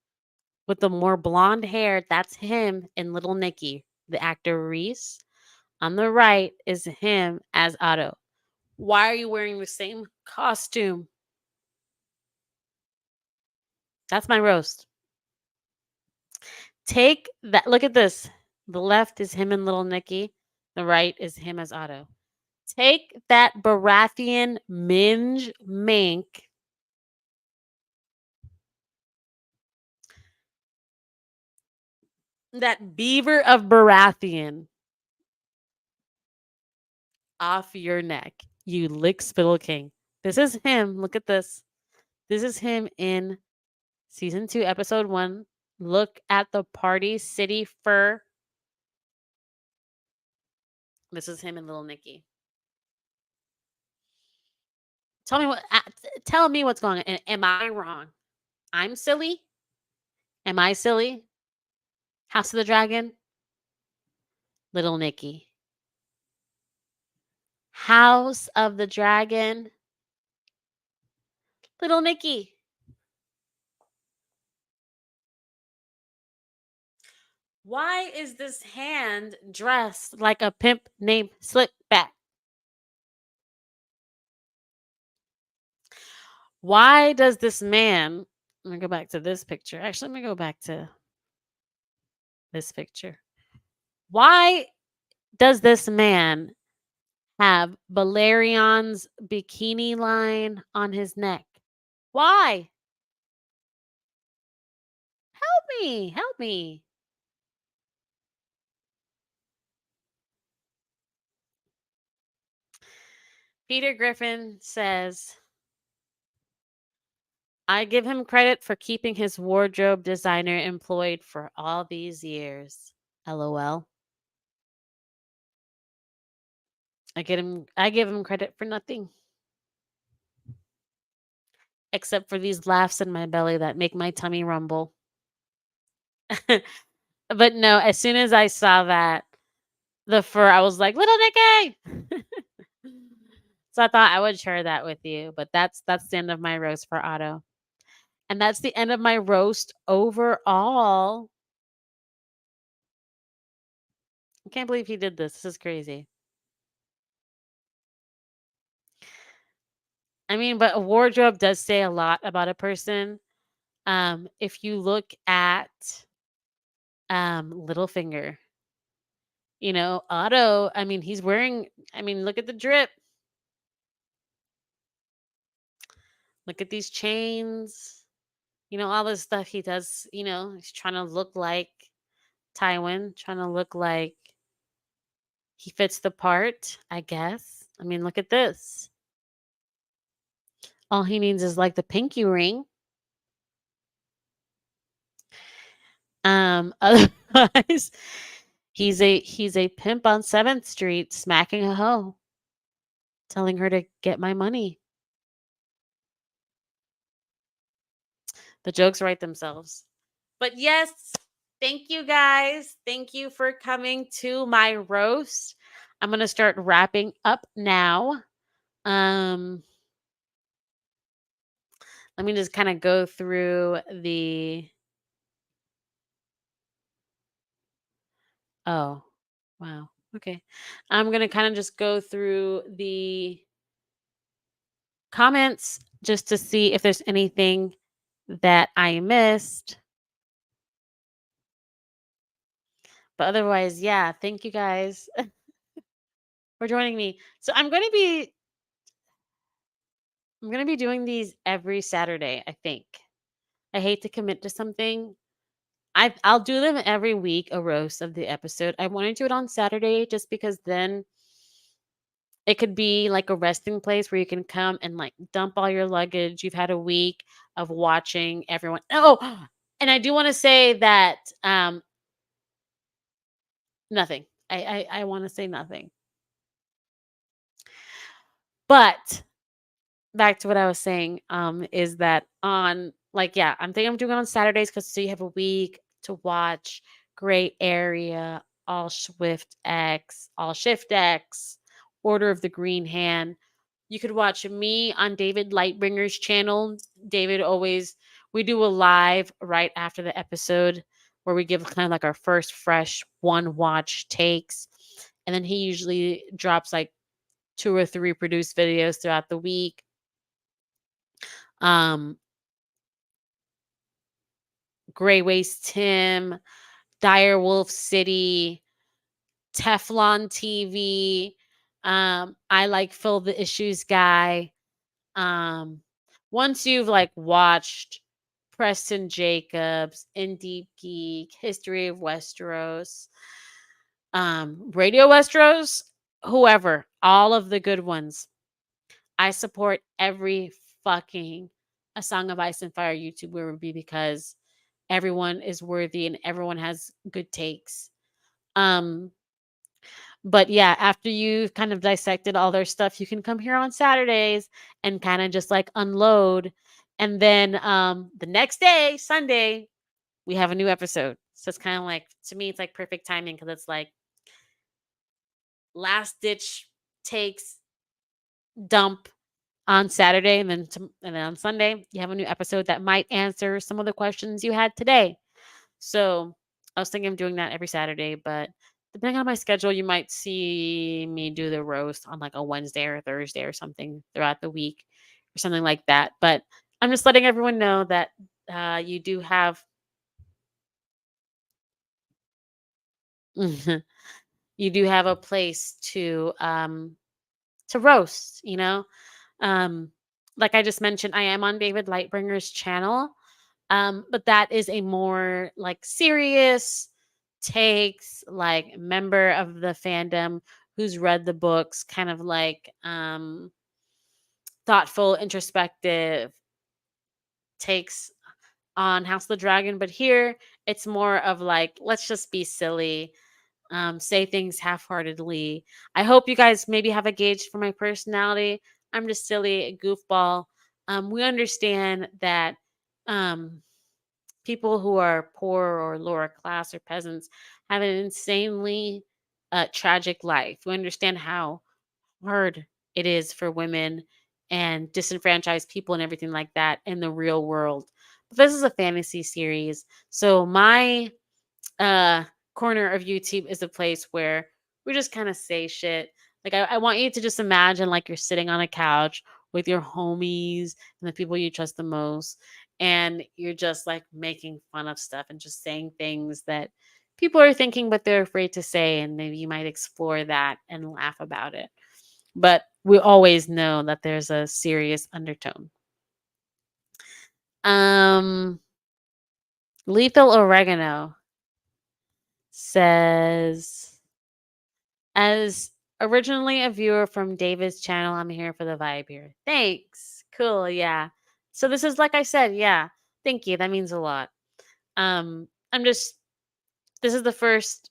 with the more blonde hair. That's him in Little Nicky, the actor Reese. On the right is him as Otto. Why are you wearing the same costume? That's my roast. Take that. Look at this. The left is him and Little Nicky. The right is him as Otto. Take that Baratheon minge mink. That beaver of Baratheon off your neck. You lick spittle king. This is him. Look at this. This is him in season 2, episode 1. Look at the party city fur. This is him and Little Nicky. Tell me what's going on. And am I wrong? I'm silly? Am I silly? House of the Dragon? Little Nicky. House of the Dragon? Little Nicky. Why is this hand dressed like a pimp named Slipback? Why does this man, let me go back to this picture. Actually, let me go back to this picture. Why does this man have Balerion's bikini line on his neck? Why? me. Help me. Peter Griffin says, I give him credit for keeping his wardrobe designer employed for all these years. LOL. I give him credit for nothing. Except for these laughs in my belly that make my tummy rumble. But no, as soon as I saw that, the fur, I was like, Little Nicky! So I thought I would share that with you. But that's the end of my roast for Otto. And that's the end of my roast overall. I can't believe he did this. This is crazy. I mean, but a wardrobe does say a lot about a person. If you look at Littlefinger, Otto, I mean, he's wearing, I mean, look at the drip. Look at these chains. All this stuff he does, he's trying to look like Tywin, trying to look like he fits the part, I guess. I mean, look at this. All he needs is like the pinky ring. Otherwise, he's a pimp on 7th Street smacking a hoe, telling her to get my money. The jokes write themselves. But yes, thank you guys. Thank you for coming to my roast. I'm going to start wrapping up now. Let me just kind of go through the Oh, wow. Okay. I'm going to kind of just go through the comments just to see if there's anything that I missed. But otherwise, yeah, thank you guys for joining me. So I'm going to be doing these every Saturday, I think. I hate to commit to something. I'll do them every week, a roast of the episode. I want to do it on Saturday just because then it could be like a resting place where you can come and like dump all your luggage. You've had a week of watching everyone. Oh, and I do want to say that nothing. I want to say nothing. But back to what I was saying, is that I'm thinking I'm doing it on Saturdays because so you have a week to watch Great Area, All Swift X, All Shift X, Order of the Green Hand. You could watch me on David Lightbringer's channel. We do a live right after the episode where we give kind of like our first fresh one watch takes. And then he usually drops like 2 or 3 produced videos throughout the week. Gray Waste Tim, Dire Wolf City, Teflon TV. I like Fill the Issues guy. Once you've like watched Preston Jacobs, In Deep Geek, History of Westeros, Radio Westeros, whoever, all of the good ones. I support every fucking A Song of Ice and Fire YouTuber would be because everyone is worthy and everyone has good takes. But yeah, after you've kind of dissected all their stuff, you can come here on Saturdays and kind of just like unload. And then the next day, Sunday, we have a new episode. So it's kind of like, to me, it's like perfect timing because it's like last ditch takes, dump on Saturday. And then on Sunday, you have a new episode that might answer some of the questions you had today. So I was thinking of doing that every Saturday, but depending on my schedule, you might see me do the roast on like a Wednesday or Thursday or something throughout the week or something like that. But I'm just letting everyone know that you do have a place to roast. Like I just mentioned, I am on David Lightbringer's channel. But that is a more like serious takes, like member of the fandom who's read the books, kind of like thoughtful, introspective takes on House of the Dragon. But here it's more of like, let's just be silly, say things half-heartedly. I hope you guys maybe have a gauge for my personality. I'm just silly, a goofball. We understand that um, people who are poor or lower class or peasants have an insanely tragic life. We understand how hard it is for women and disenfranchised people and everything like that in the real world. But this is a fantasy series. So my uh corner of YouTube is a place where we just kind of say shit. Like I want you to just imagine like you're sitting on a couch with your homies and the people you trust the most, and you're just like making fun of stuff and just saying things that people are thinking but they're afraid to say, and maybe you might explore that and laugh about it. But we always know that there's a serious undertone. Um Lethal Oregano says, as originally a viewer from David's channel, I'm here for the vibe here. Thanks. Cool. Yeah. So this is like I said, yeah. Thank you. That means a lot. I'm just this is the first,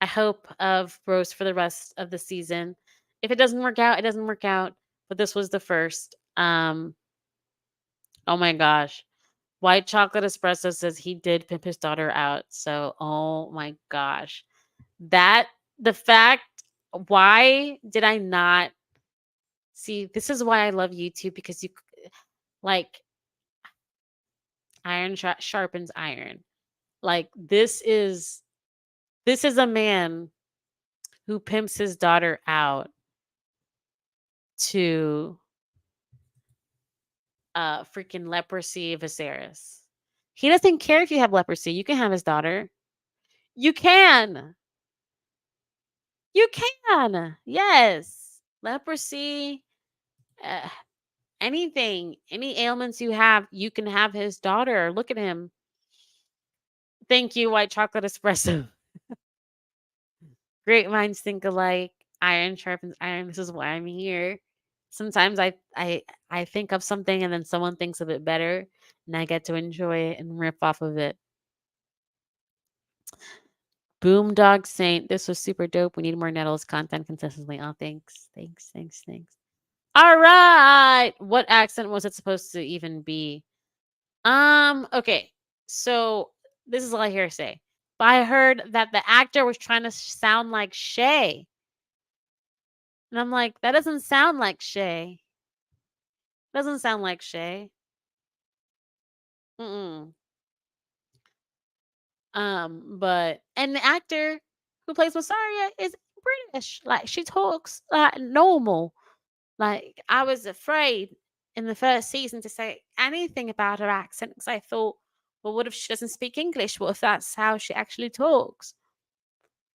I hope, of roast for the rest of the season. If it doesn't work out, it doesn't work out. But this was the first. Oh my gosh. White Chocolate Espresso says he did pimp his daughter out. So oh my gosh. That the fact, why did I not see, this is why I love YouTube, because you like iron sharpens iron. Like this is a man who pimps his daughter out to freaking leprosy Viserys. He doesn't care if you have leprosy. You can have his daughter. You can. You can. Yes. Leprosy, uh, anything, any ailments you have, you can have his daughter. Look at him. Thank you, White Chocolate Espresso. Great minds think alike. Iron sharpens iron. This is why I'm here. Sometimes I think of something and then someone thinks of it better, and I get to enjoy it and rip off of it. Boomdog Saint, this was super dope. We need more Nettles content consistently. Oh, thanks, thanks, thanks, thanks. All right, what accent was it supposed to even be? Okay, so this is all I hear say. But I heard that the actor was trying to sound like Shay. And I'm like, that doesn't sound like Shay. Doesn't sound like Shay. Mm-mm. But and the actor who plays Mysaria is British. Like she talks like normal. Like I was afraid in the first season to say anything about her accent because I thought, well, what if she doesn't speak English? What if that's how she actually talks?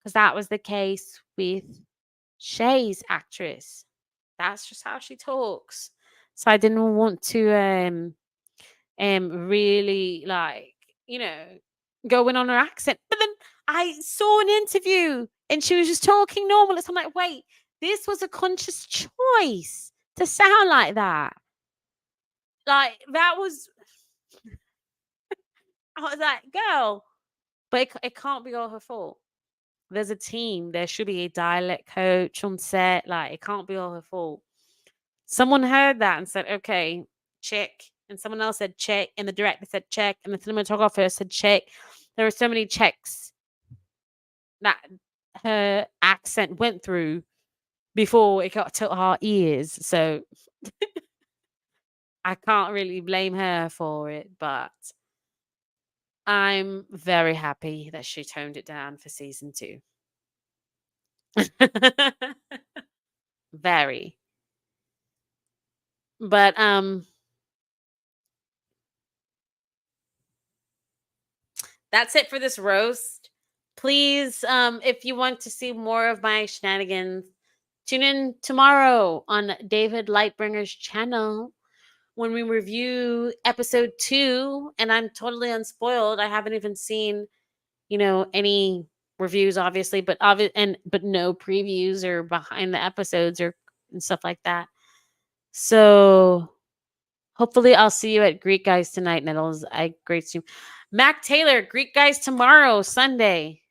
Because that was the case with Shay's actress. That's just how she talks. So I didn't want to really like, you know, go in on her accent. But then I saw an interview and she was just talking normal. So I'm like, wait, this was a conscious choice to sound like that. Like that was, I was like, girl, but it can't be all her fault. There's a team. There should be a dialect coach on set. Like it can't be all her fault. Someone heard that and said, okay, check. And someone else said check. And the director said check. And the cinematographer said check. There were so many checks that her accent went through before it got to our ears. So I can't really blame her for it. But I'm very happy that she toned it down for season 2. Very. But that's it for this roast. Please, if you want to see more of my shenanigans, tune in tomorrow on David Lightbringer's channel when we review episode 2, and I'm totally unspoiled. I haven't even seen, any reviews, obviously, but but no previews or behind the episodes or and stuff like that. So hopefully I'll see you at Greek Guys tonight, Nettles. I great stream. Mac Taylor, Greek Guys tomorrow, Sunday.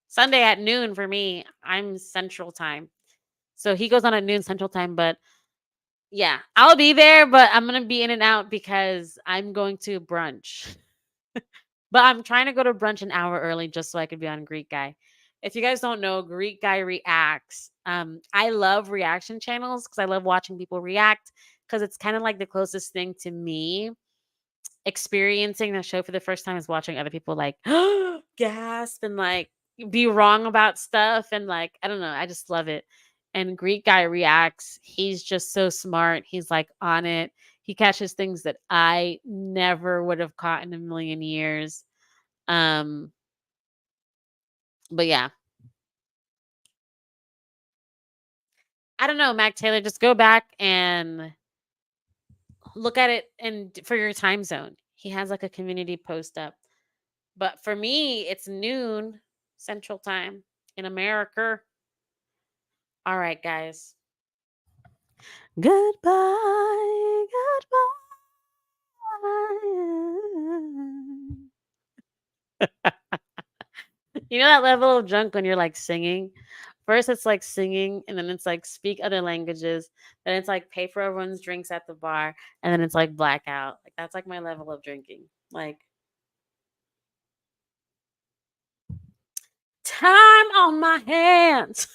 Sunday at noon for me. I'm Central Time. So he goes on at noon Central Time, but yeah, I'll be there, but I'm going to be in and out because I'm going to brunch. But I'm trying to go to brunch an hour early just so I could be on Greek Guy. If you guys don't know, Greek Guy reacts. I love reaction channels because I love watching people react because it's kind of like the closest thing to me experiencing the show for the first time is watching other people like gasp and like be wrong about stuff and like I don't know, I just love it. And Greek Guy reacts. He's just so smart. He's like on it. He catches things that I never would have caught in a million years. Um but yeah. I don't know, Mac Taylor, just go back and look at it and for your time zone. He has like a community post up. But for me, it's noon Central Time in America. All right, guys. Goodbye. Goodbye. You know that level of drunk when you're like singing? First, it's like singing, and then it's like speak other languages. Then it's like pay for everyone's drinks at the bar, and then it's like blackout. Like that's like my level of drinking. Like time on my hands.